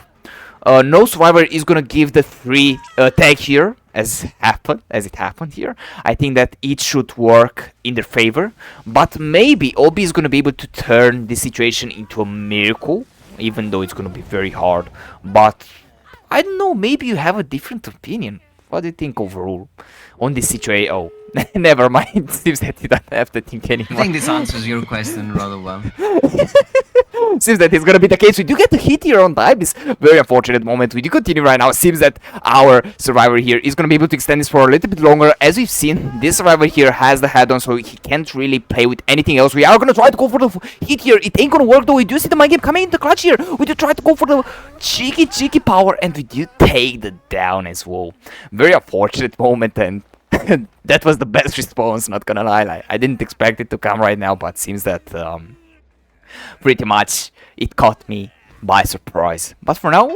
no survivor is gonna give the free tag here, as it happened here, I think that it should work in their favor. But maybe Obi is gonna be able to turn this situation into a miracle, even though it's gonna be very hard. But I don't know, maybe you have a different opinion. What do you think overall on this situation? Oh, never mind. Seems that you don't have to think anymore. I think this answers your question rather well. Seems that it's gonna be the case. We do get the hit here on time. This very unfortunate moment. We do continue right now. Seems that our survivor here is gonna be able to extend this for a little bit longer. As we've seen, this survivor here has the head on, so he can't really play with anything else. We are gonna try to go for the hit here. It ain't gonna work though. We do see the mind game coming in the clutch here. We do try to go for the cheeky power, and we do take the down as well. Very unfortunate moment, and that was the best response, not gonna lie. I didn't expect it to come right now, but seems that pretty much it caught me by surprise. But for now,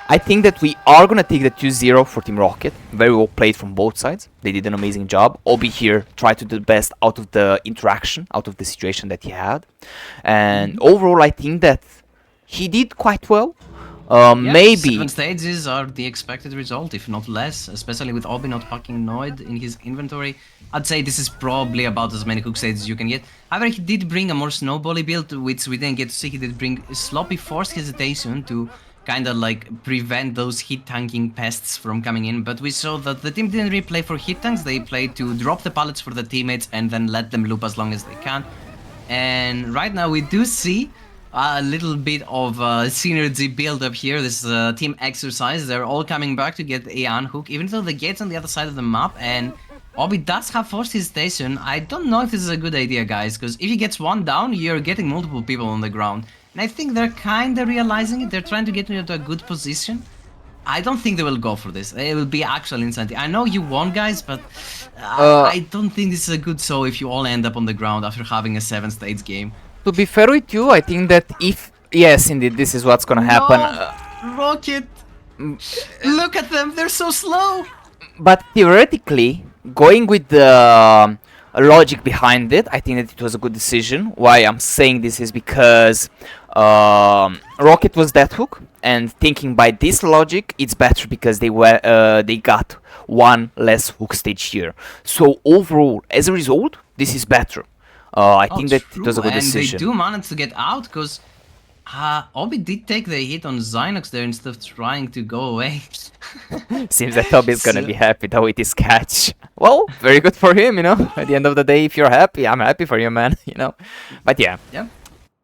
I think that we are gonna take the 2-0 for Team Rocket. Very well played from both sides. They did an amazing job. Obi here tried to do the best out of the interaction, out of the situation that he had. And overall, I think that he did quite well. Maybe 7 stages are the expected result, if not less, especially with Obi not packing Noid in his inventory. I'd say this is probably about as many cook stages as you can get. However, he did bring a more snowbally build, which we didn't get to see. He did bring sloppy forced hesitation to kind of like prevent those hit tanking pests from coming in. But we saw that the team didn't really play for hit tanks. They played to drop the pallets for the teammates and then let them loop as long as they can. And right now we do see a little bit of synergy build up here. This team exercise. They're all coming back to get a unhook, even though the gate's on the other side of the map. And Obi does have forced his station. I don't know if this is a good idea, guys, because if he gets one down, you're getting multiple people on the ground. And I think they're kind of realizing it. They're trying to get into a good position. I don't think they will go for this. It will be actual insanity. I know you won, guys, but I don't think this is a good show if you all end up on the ground after having a 7-stage game. To be fair with you, I think that if... Yes, indeed, this is what's gonna happen. Rocket! Look at them, they're so slow! But theoretically, going with the logic behind it, I think that it was a good decision. Why I'm saying this is because Rocket was that hook, and thinking by this logic, it's better because they got one less hook stage here. So overall, as a result, this is better. I think that it was a good decision. And they do manage to get out because Obi did take the hit on Zynox there instead of trying to go away. Seems that Obi is gonna be happy though with his catch. Well, very good for him, you know. At the end of the day, if you're happy, I'm happy for you, man. You know. But yeah. Yeah.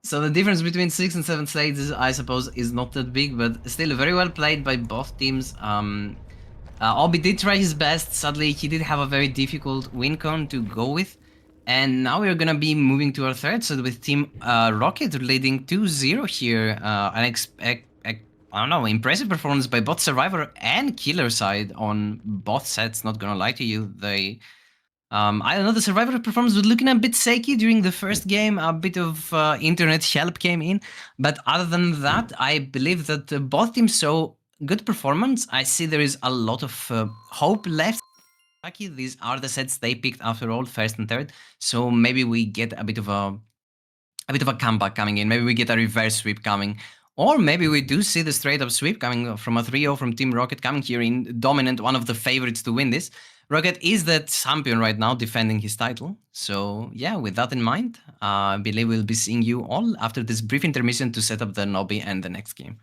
So the difference between 6 and 7 stages, I suppose, is not that big, but still very well played by both teams. Obi did try his best. Sadly, he did have a very difficult win con to go with. And now we're gonna be moving to our third set with Team Rocket leading 2-0 here. I don't know, impressive performance by both Survivor and Killer side on both sets, not gonna lie to you. They, I don't know, the Survivor performance was looking a bit shaky during the first game, a bit of internet help came in. But other than that, I believe that both teams show good performance. I see there is a lot of hope left. Ducky, these are the sets they picked after all, first and third. So maybe we get a bit of a comeback coming in. Maybe we get a reverse sweep coming, or maybe we do see the straight up sweep coming from a 3-0 from Team Rocket coming here in dominant, one of the favorites to win this. Rocket is the champion right now, defending his title. So yeah, with that in mind, I believe we'll be seeing you all after this brief intermission to set up the lobby and the next game.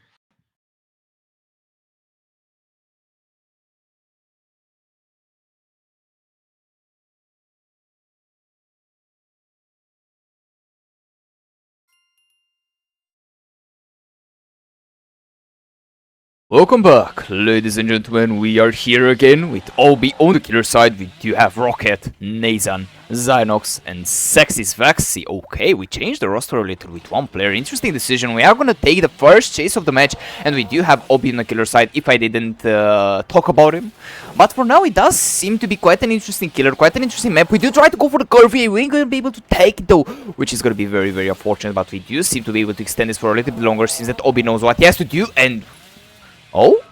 Welcome back, ladies and gentlemen. We are here again with Obi on the killer side. We do have Rocket, Nathan, Zynox, and Sexy's Vaxi. Okay, we changed the roster a little with one player. Interesting decision. We are gonna take the first chase of the match, and we do have Obi on the killer side, if I didn't talk about him. But for now, it does seem to be quite an interesting killer, quite an interesting map. We do try to go for the curvy. We ain't gonna be able to take it though, which is gonna be very, very unfortunate. But we do seem to be able to extend this for a little bit longer, since that Obi knows what he has to do. And oh,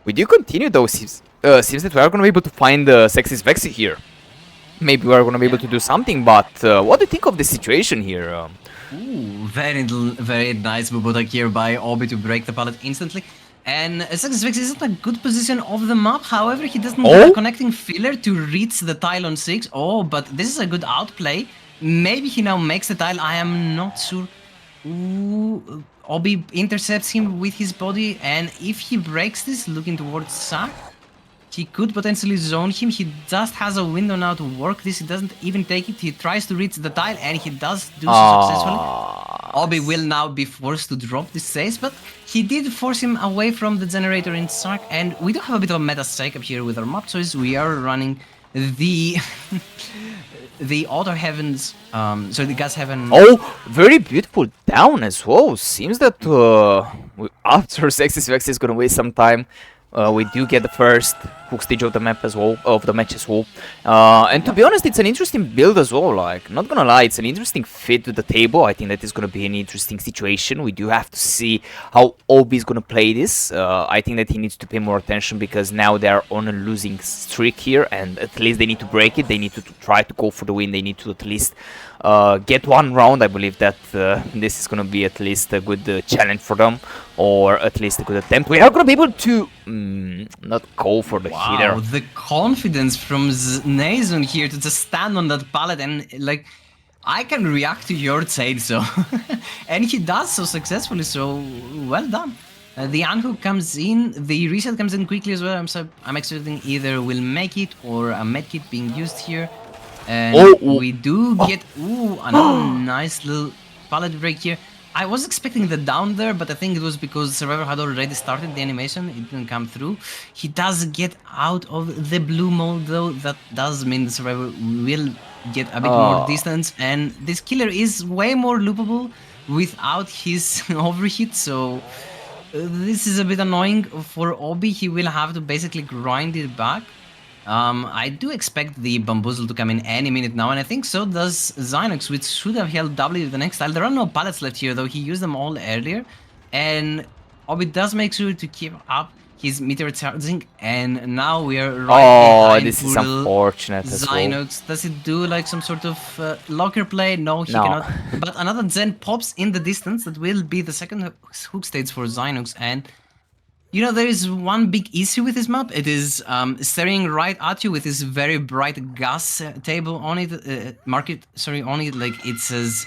we do continue though. Seems that we are gonna be able to find Sexy's Vexy here. Maybe we are gonna be able to do something, but what do you think of the situation here? Ooh, very nice Bubotak here by Obi to break the pallet instantly. And Sexy's Vexy is in a good position of the map, however he doesn't get a connecting filler to reach the tile on 6. Oh, but this is a good outplay. Maybe he now makes the tile, I am not sure. Ooh, Obi intercepts him with his body, and if he breaks this, looking towards Sak, he could potentially zone him. He just has a window now to work this. He doesn't even take it. He tries to reach the tile, and he does do so successfully. Obi will now be forced to drop this chase, but he did force him away from the generator in Sak, and we do have a bit of a meta shakeup here with our map choice. We are running the the Outer Heavens, so the Gas Heaven. Oh, very beautiful down as well. Seems that after Sexy's Vexy is gonna waste some time. We do get the first hook stage of the map as well, of the match as well. And to be honest, it's an interesting build as well. Like, not gonna lie, it's an interesting fit to the table. I think that is gonna be an interesting situation. We do have to see how Obi is gonna play this. I think that he needs to pay more attention because now they are on a losing streak here, and at least they need to break it. They need to try to go for the win. They need to at least get one round. I believe that this is gonna be at least a good challenge for them, or at least a good attempt. We are gonna be able to not go for the hitter. The confidence from Nazun here to just stand on that pallet and like, I can react to your trade, so and he does so successfully. So well done. The unhook comes in, the reset comes in quickly as well. I'm expecting either will make it or a medkit being used here. And we do get another nice little pallet break here. I was expecting the down there, but I think it was because Survivor had already started the animation. It didn't come through. He does get out of the blue mold though. That does mean the Survivor will get a bit more distance. And this killer is way more loopable without his overheat. So this is a bit annoying for Obi. He will have to basically grind it back. I do expect the Bamboozle to come in any minute now, and I think so does Zynox, which should have held W the next tile. There are no pallets left here, though. He used them all earlier, and Obi does make sure to keep up his meteor charging, and now we are right behind this is unfortunate as well. Zynox. Does it do like some sort of locker play? No, he cannot. But another Zen pops in the distance. That will be the second hook stage for Zynox, and you know, there is one big issue with this map. It is staring right at you with this very bright gas table on it, on it. Like, it says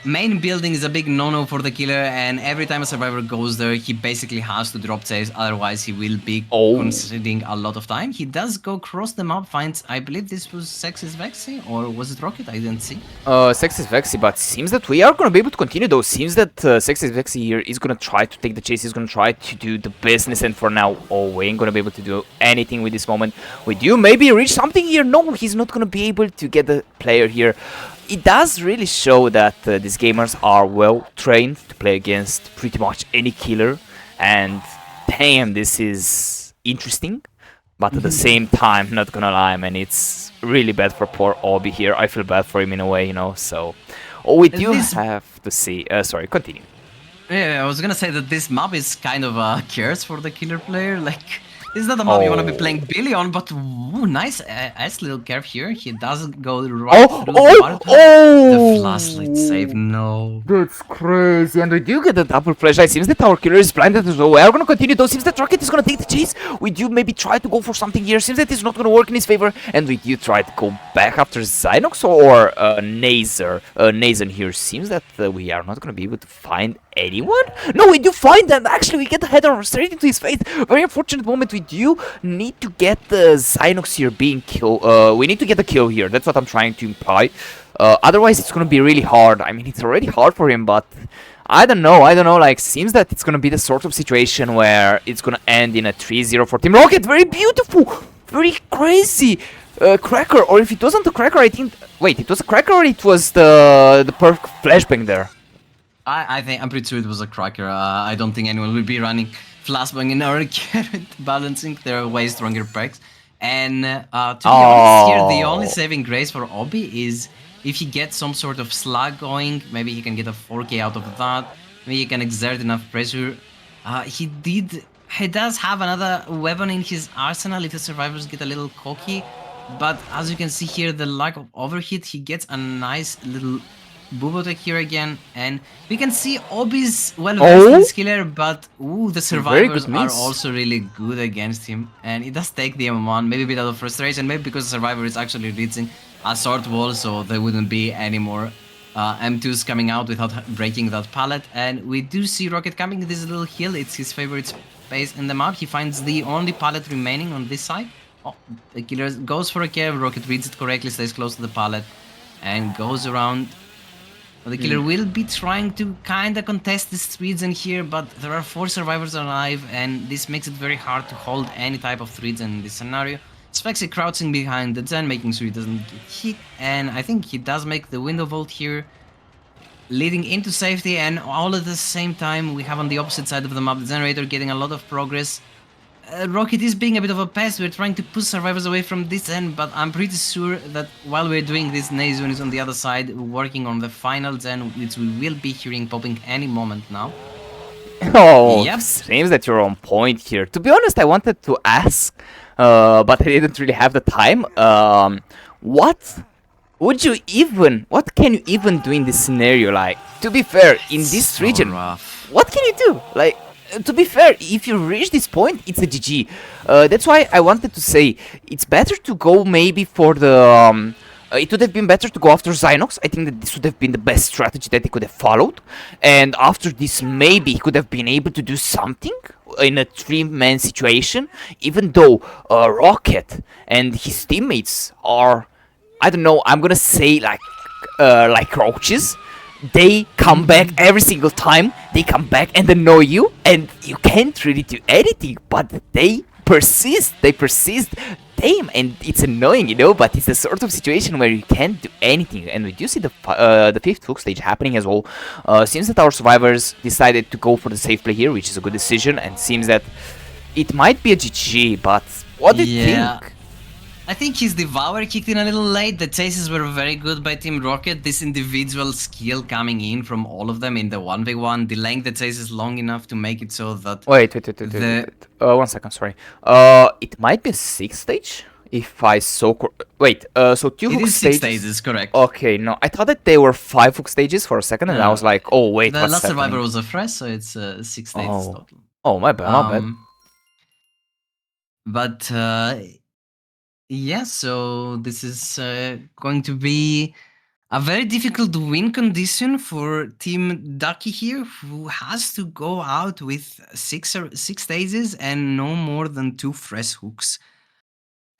main building is a big no-no for the killer, and every time a survivor goes there, he basically has to drop chase, otherwise he will be conceding a lot of time. He does go across the map, finds, I believe this was Sexist Vexy, or was it Rocket? I didn't see. Sexist Vexy, but seems that we are gonna be able to continue though. Seems that Sexist Vexy here is gonna try to take the chase, he's gonna try to do the business, and for now, we ain't gonna be able to do anything with this moment. Would you maybe reach something here? No, he's not gonna be able to get the player here. It does really show that these gamers are well trained to play against pretty much any killer, and damn, this is interesting, but at the same time, not gonna lie, man, it's really bad for poor Obi here. I feel bad for him in a way, you know, so we do have to see. Sorry, continue. Yeah, I was gonna say that this map is kind of a curse for the killer player. Like, this is not a map you want to be playing Billy on, but nice little curve here. He does go right through the water. The flashlight save, no. That's crazy, and we do get a double flashlight. Seems that our killer is blinded as well. We are gonna continue though. Seems that Rocket is gonna take the chase. We do maybe try to go for something here. Seems that it's not gonna work in his favor, and we do try to go back after Zynox or Nazen here. Seems that we are not gonna be able to find anyone. No, we do find them. Actually, we get the header straight into his face. Very unfortunate moment. We do need to get the Zynox here being killed. We need to get the kill here. That's what I'm trying to imply. Otherwise, it's gonna be really hard. I mean, it's already hard for him, but I don't know. Like, seems that it's gonna be the sort of situation where it's gonna end in a 3-0 for Team Rocket. Very beautiful, very crazy. Cracker, or if it wasn't a cracker, I think. Wait, it was a cracker, or it was the perfect flashbang there. I'm pretty sure it was a cracker. I don't think anyone will be running flashbang in our current balancing. There are way stronger perks. And to be honest here, the only saving grace for Obi is if he gets some sort of slag going, maybe he can get a 4k out of that. Maybe he can exert enough pressure. He does have another weapon in his arsenal if the survivors get a little cocky. But as you can see here, the lack of overheat, he gets a nice little Bubotech here again, and we can see Obi's well-versed in killer, but the survivors are also really good against him, and it does take the M1, maybe a bit out of frustration, maybe because the survivor is actually reaching a short wall, so there wouldn't be any more M2s coming out without breaking that pallet. And we do see Rocket coming to this little hill. It's his favorite space in the map. He finds the only pallet remaining on this side. The killer goes for a curve. Rocket reads it correctly, stays close to the pallet, and goes around. The killer will be trying to kind of contest this region here, but there are 4 survivors alive, and this makes it very hard to hold any type of region in this scenario. Spexy crouching behind the Zen, making sure he doesn't get hit, and I think he does make the window vault here, leading into safety. And all at the same time, we have on the opposite side of the map the generator getting a lot of progress. Rocket is being a bit of a pest. We're trying to push survivors away from this end, but I'm pretty sure that while we're doing this, Nazun is on the other side working on the final Zen, which we will be hearing popping any moment now. Yep. Seems that you're on point here. To be honest, I wanted to ask, but I didn't really have the time. What can you even do in this scenario? Like, to be fair, in this region, what can you do? Like, to be fair, if you reach this point, it's a GG. That's why I wanted to say it's better to go maybe for the it would have been better to go after Zynox. I think that this would have been the best strategy that he could have followed. And after this, maybe he could have been able to do something in a 3-man situation, even though Rocket and his teammates are, I don't know, I'm gonna say like roaches. They come back every single time. They come back and annoy you, and you can't really do anything, but they persist. Damn, and it's annoying, you know, but it's the sort of situation where you can't do anything. And we do see the 5th hook stage happening as well. Seems that our survivors decided to go for the safe play here, which is a good decision, and seems that it might be a GG, but what do you think? I think his Devour kicked in a little late. The chases were very good by Team Rocket. This individual skill coming in from all of them in the 1v1, delaying the chases long enough to make it so that... Wait. 1 second, sorry. It might be a 6th stage? If I saw... Wait, so 2 hook stages? 6 stages, correct. Okay, no, I thought that they were 5 hook stages for a second, and I was like, oh wait, the what's last happening? survivor was a fresh, so it's 6 stages total. Oh, my bad. But... yeah, so this is going to be a very difficult win condition for Team Ducky here, who has to go out with 6 stages and no more than 2 fresh hooks.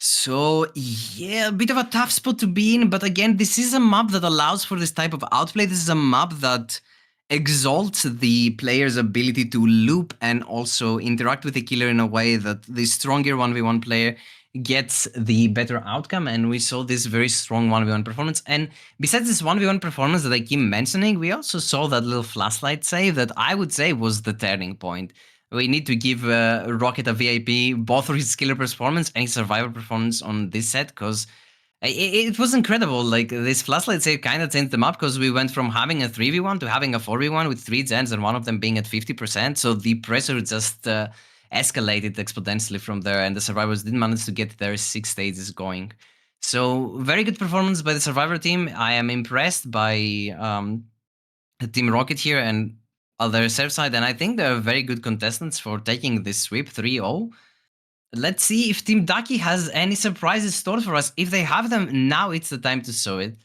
So yeah, a bit of a tough spot to be in, but again, this is a map that allows for this type of outplay. This is a map that exalts the player's ability to loop and also interact with the killer in a way that the stronger 1v1 player gets the better outcome, and we saw this very strong 1v1 performance. And besides this 1v1 performance that I keep mentioning, we also saw that little flashlight save that I would say was the turning point. We need to give Rocket a VIP both for his killer performance and his survivor performance on this set, because it was incredible. Like, this flashlight save kind of changed the map, because we went from having a 3v1 to having a 4v1 with 3 gens and one of them being at 50%, so the pressure just escalated exponentially from there, and the survivors did manage to get their 6 stages going. So very good performance by the survivor team. I am impressed by Team Rocket here and other serve side, and I think they're very good contestants for taking this sweep 3-0. Let's see if Team Ducky has any surprises stored for us. If they have them, now it's the time to show it.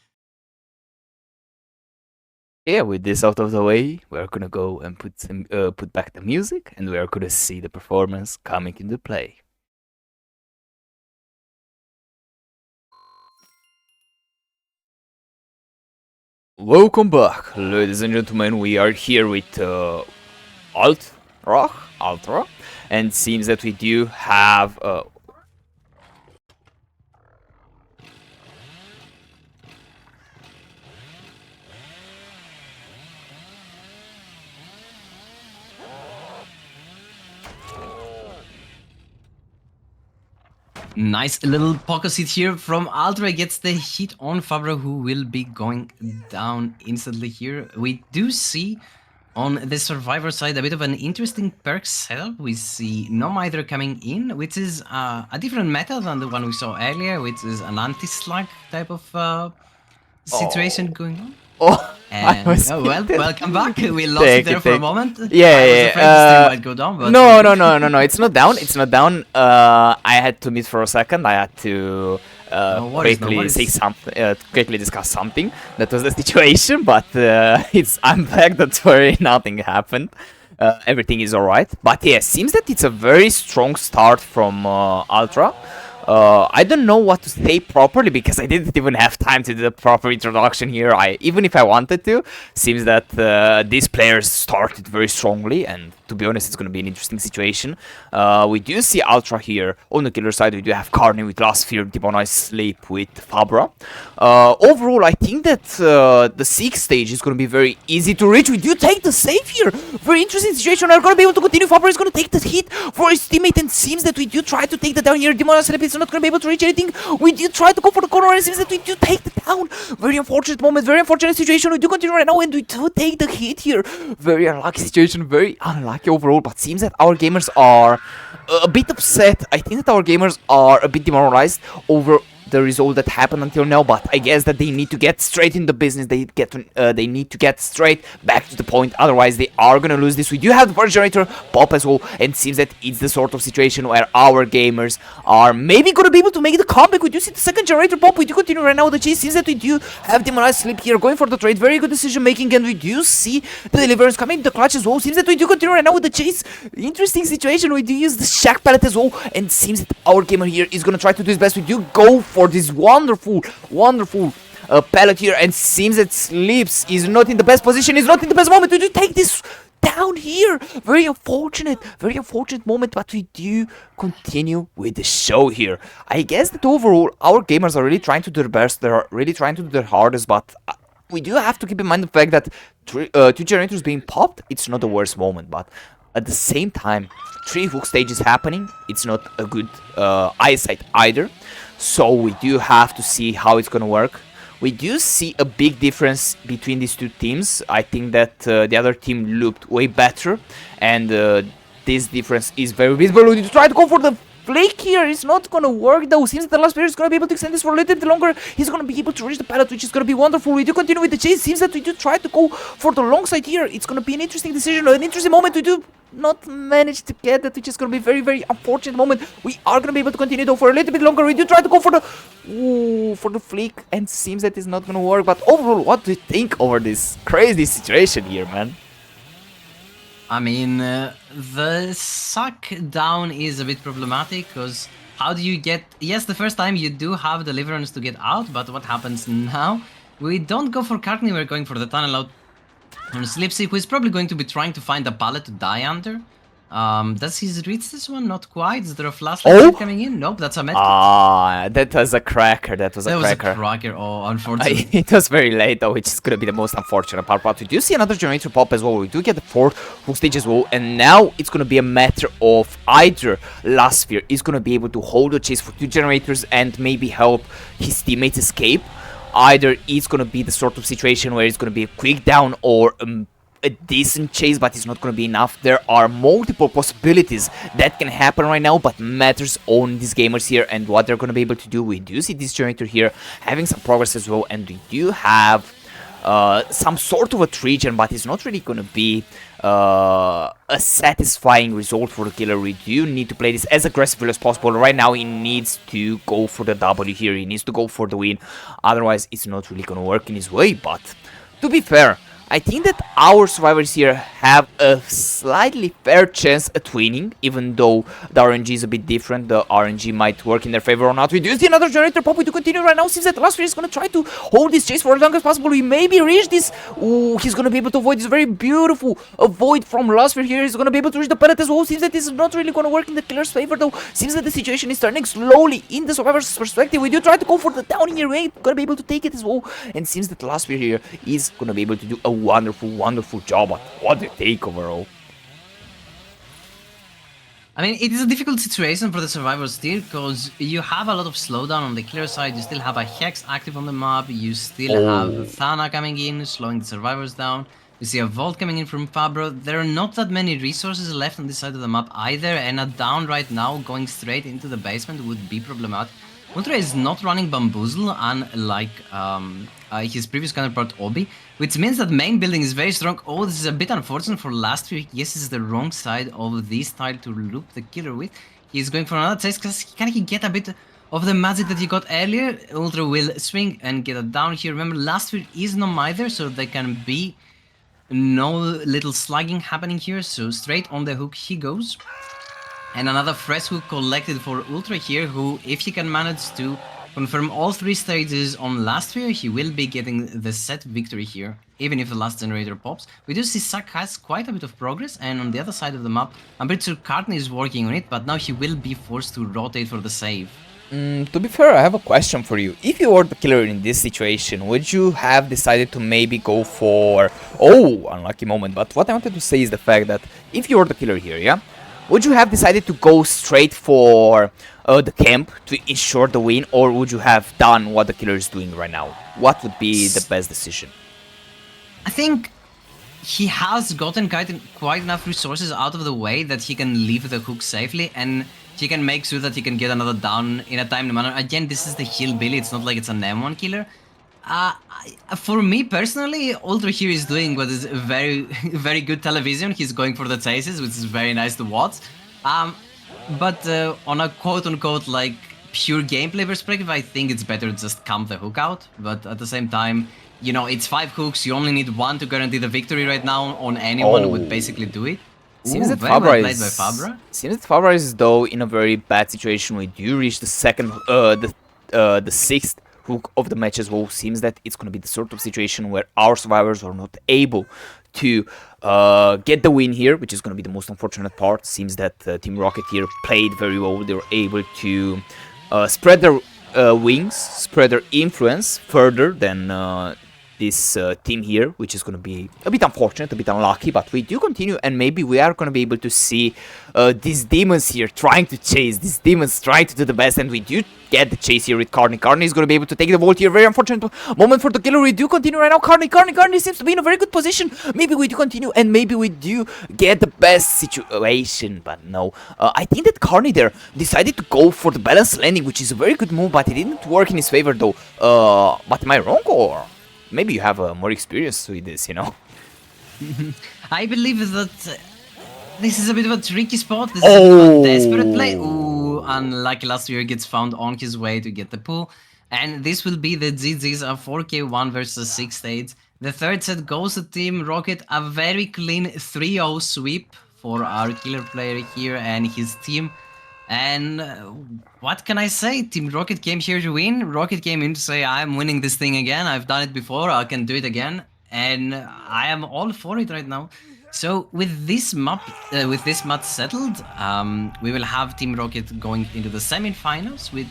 Yeah, with this out of the way, we're gonna go and put back the music, and we're gonna see the performance coming into play. Welcome back, ladies and gentlemen. We are here with Ultra, and it seems that we do have Nice little pocket seat here from Ultra, gets the hit on Fabro, who will be going down instantly here. We do see on the survivor side a bit of an interesting perk setup. We see No Mither coming in, which is a different meta than the one we saw earlier, which is an anti-slug type of situation going on. Oh, and, well, welcome back. We lost it there for a moment. Yeah, I was afraid the stream might go down, but no. It's not down. It's not down. I had to mute for a second. I had to quickly say something, quickly discuss something. That was the situation, but I'm back. That's where nothing happened. Everything is alright. But yeah, seems that it's a very strong start from Ultra. I don't know what to say properly, because I didn't even have time to do the proper introduction here. Even if I wanted to, seems that these players started very strongly, and to be honest, it's going to be an interesting situation. We do see Ultra here. On the killer side, we do have Carney with Last Fear, Demonized Sleep with Fabra. Overall, I think that the 6th stage is going to be very easy to reach. We do take the save here. Very interesting situation. We're going to be able to continue. Fabra is going to take the hit for his teammate, and seems that we do try to take the down here. Demonized Sleep is not going to be able to reach anything. We do try to go for the corner, and it seems that we do take the down. Very unfortunate moment, very unfortunate situation. We do continue right now, and we do take the hit here. Very unlucky situation, very unlucky overall, but seems that our gamers are a bit upset. I think that our gamers are a bit demoralized over the result that happened until now, but I guess that they need to get straight into business. They need to get straight back to the point, otherwise they are gonna lose this. We do have the first generator pop as well, and it seems that it's the sort of situation where our gamers are maybe gonna be able to make the comeback. We do see the second generator pop. We do continue right now with the chase. Seems that we do have Demonized Sleep here going for the trade. Very good decision making, and we do see the deliverance coming in the clutch as well. Seems that we do continue right now with the chase. Interesting situation. We do use the shack pallet as well, and seems that our gamer here is gonna try to do his best. We do go for this wonderful pallet here, and seems that Sleeps is not in the best position, is not in the best moment. We do take this down here. Very unfortunate moment, but we do continue with the show here. I guess that overall our gamers are really trying to do their best. They're really trying to do their hardest, but we do have to keep in mind the fact that two generators being popped, it's not the worst moment, but at the same time, 3 hook stages happening, it's not a good eyesight either. So we do have to see how it's gonna work. We do see a big difference between these two teams. I think that the other team looked way better, and this difference is very visible. We try to go for the Flake here. It's not gonna work though. Seems that the last player is gonna be able to extend this for a little bit longer. He's gonna be able to reach the pallet, which is gonna be wonderful. We do continue with the chase. Seems that we do try to go for the long side here. It's gonna be an interesting decision, an interesting moment. We do not manage to get that, which is gonna be very, very unfortunate moment. We are gonna be able to continue though for a little bit longer. We do try to go for the flick, and seems that it's not gonna work. But overall, what do you think over this crazy situation here, man? I mean, the suck down is a bit problematic, because how do you get... Yes, the first time you do have Deliverance to get out, but what happens now? We don't go for Courtney, we're going for the tunnel out on Slipsy, who is probably going to be trying to find a pallet to die under. Does he reach this one? Not quite. Is there a flash coming in? Nope, that's a medkit. Ah, that was a cracker. That was a cracker. Oh, unfortunately. It was very late though, which is gonna be the most unfortunate part. But we do see another generator pop as well. We do get the 4th hook stage as well, and now it's gonna be a matter of either Last Sphere is gonna be able to hold the chase for 2 generators and maybe help his teammates escape. Either it's gonna be the sort of situation where it's gonna be a quick down or a decent chase, but it's not going to be enough. There are multiple possibilities that can happen right now, but matters on these gamers here and what they're going to be able to do. We do see this generator here having some progress as well, and we do have some sort of a 3-gen, but it's not really going to be a satisfying result for the killer. We do need to play this as aggressively as possible. Right now he needs to go for the W here, he needs to go for the win, otherwise it's not really going to work in his way. But to be fair, I think that our survivors here have a slightly fair chance at winning, even though the RNG is a bit different. The RNG might work in their favor or not. We do see another generator pop. We do continue right now. Seems that the last player is going to try to hold this chase for as long as possible. We maybe reach this. Ooh, he's going to be able to avoid this very beautiful avoid from last player here. He's going to be able to reach the pallet as well. Seems that this is not really going to work in the killer's favor though. Seems that the situation is turning slowly in the survivor's perspective. We do try to go for the down here. We're going to be able to take it as well. And seems that the last player here is going to be able to do a wonderful job. But what do you take overall? I mean, it is a difficult situation for the survivors still, because you have a lot of slowdown on the killer side. You still have a Hex active on the map. You still have Thana coming in, slowing the survivors down. You see a Vault coming in from Fabro. There are not that many resources left on this side of the map either, and a down right now going straight into the basement would be problematic. Ultra is not running Bamboozle, unlike his previous counterpart Obi, which means that main building is very strong. Oh, this is a bit unfortunate for last week. Yes, this is the wrong side of this tile to loop the killer with. He's going for another chase, because can he get a bit of the magic that he got earlier? Ultra will swing and get it down here. Remember, last week is no either, so there can be no little slugging happening here. So straight on the hook he goes. And another fresh hook collected for Ultra here, who, if he can manage to confirm all 3 stages on last sphere, he will be getting the set victory here, even if the last generator pops. We do see Sak has quite a bit of progress, and on the other side of the map, I'm pretty sure Courtney is working on it, but now he will be forced to rotate for the save. To be fair, I have a question for you. If you were the killer in this situation, would you have decided to maybe go for... Oh, unlucky moment. But what I wanted to say is the fact that if you were the killer here, yeah? Would you have decided to go straight for the camp to ensure the win, or would you have done what the killer is doing right now? What would be the best decision? I think he has gotten quite enough resources out of the way that he can leave the hook safely, and he can make sure that he can get another down in a timely manner. Again, this is the hillbilly. It's not like it's an M1 killer. For me personally, Ultra here is doing what is very, very good television. He's going for the chases, which is very nice to watch. But on a quote-unquote like pure gameplay perspective, I think it's better to just camp the hook out. But at the same time, you know, it's 5 hooks. You only need 1 to guarantee the victory right now. On anyone would basically do it. Seems that very well played by Fabra Fabra. Seems that Fabra is though in a very bad situation. We do reach the second, the 6th hook of the match as well. Seems that it's gonna be the sort of situation where our survivors are not able to get the win here, which is gonna be the most unfortunate part. Seems that Team Rocket here played very well. They were able to spread their wings, spread their influence further than this team here, which is going to be a bit unfortunate, a bit unlucky, but we do continue, and maybe we are going to be able to see these demons here trying to chase, these demons trying to do the best, and we do get the chase here with Carney. Carney is going to be able to take the vault here. Very unfortunate moment for the killer. We do continue right now. Carney seems to be in a very good position. Maybe we do continue, and maybe we do get the best situation, but no. I think that Carney there decided to go for the balance landing, which is a very good move, but it didn't work in his favor though. But am I wrong, or maybe you have more experience with this, you know? I believe that this is a bit of a tricky spot. This is a bit of a desperate play. Ooh, unlucky last year gets found on his way to get the pull. And this will be the GG's, a 4k1 versus 6 states. The third set goes to Team Rocket, a very clean 3-0 sweep for our killer player here and his team. And what can I say? Team Rocket came here to win. Rocket came in to say, I'm winning this thing again. I've done it before. I can do it again. And I am all for it right now. So with this map settled, we will have Team Rocket going into the semi-finals. We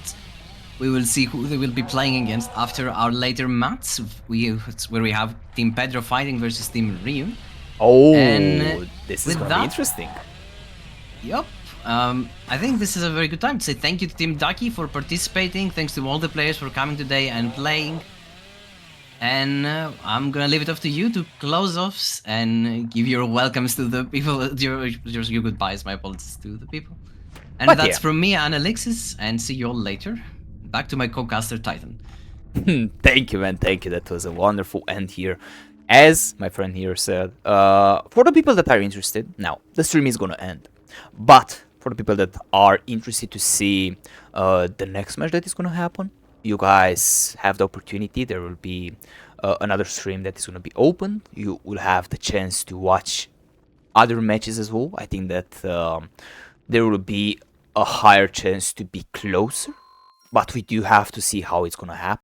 will see who they will be playing against after our later match, where we have Team Pedro fighting versus Team Ryu. Oh, and this is going to be interesting. Yup. I think this is a very good time to say thank you to Team Ducky for participating. Thanks to all the players for coming today and playing. And I'm gonna leave it off to you to close off and give your welcomes to the people, your goodbyes, my apologies to the people. And but that's from me and Alexis, and see you all later. Back to my co-caster Titan. Thank you, man, thank you. That was a wonderful end here. As my friend here said, for the people that are interested, now the stream is gonna end. But for the people that are interested to see the next match that is going to happen, you guys have the opportunity. There will be another stream that is going to be open. You will have the chance to watch other matches as well. I think that there will be a higher chance to be closer. But we do have to see how it's going to happen.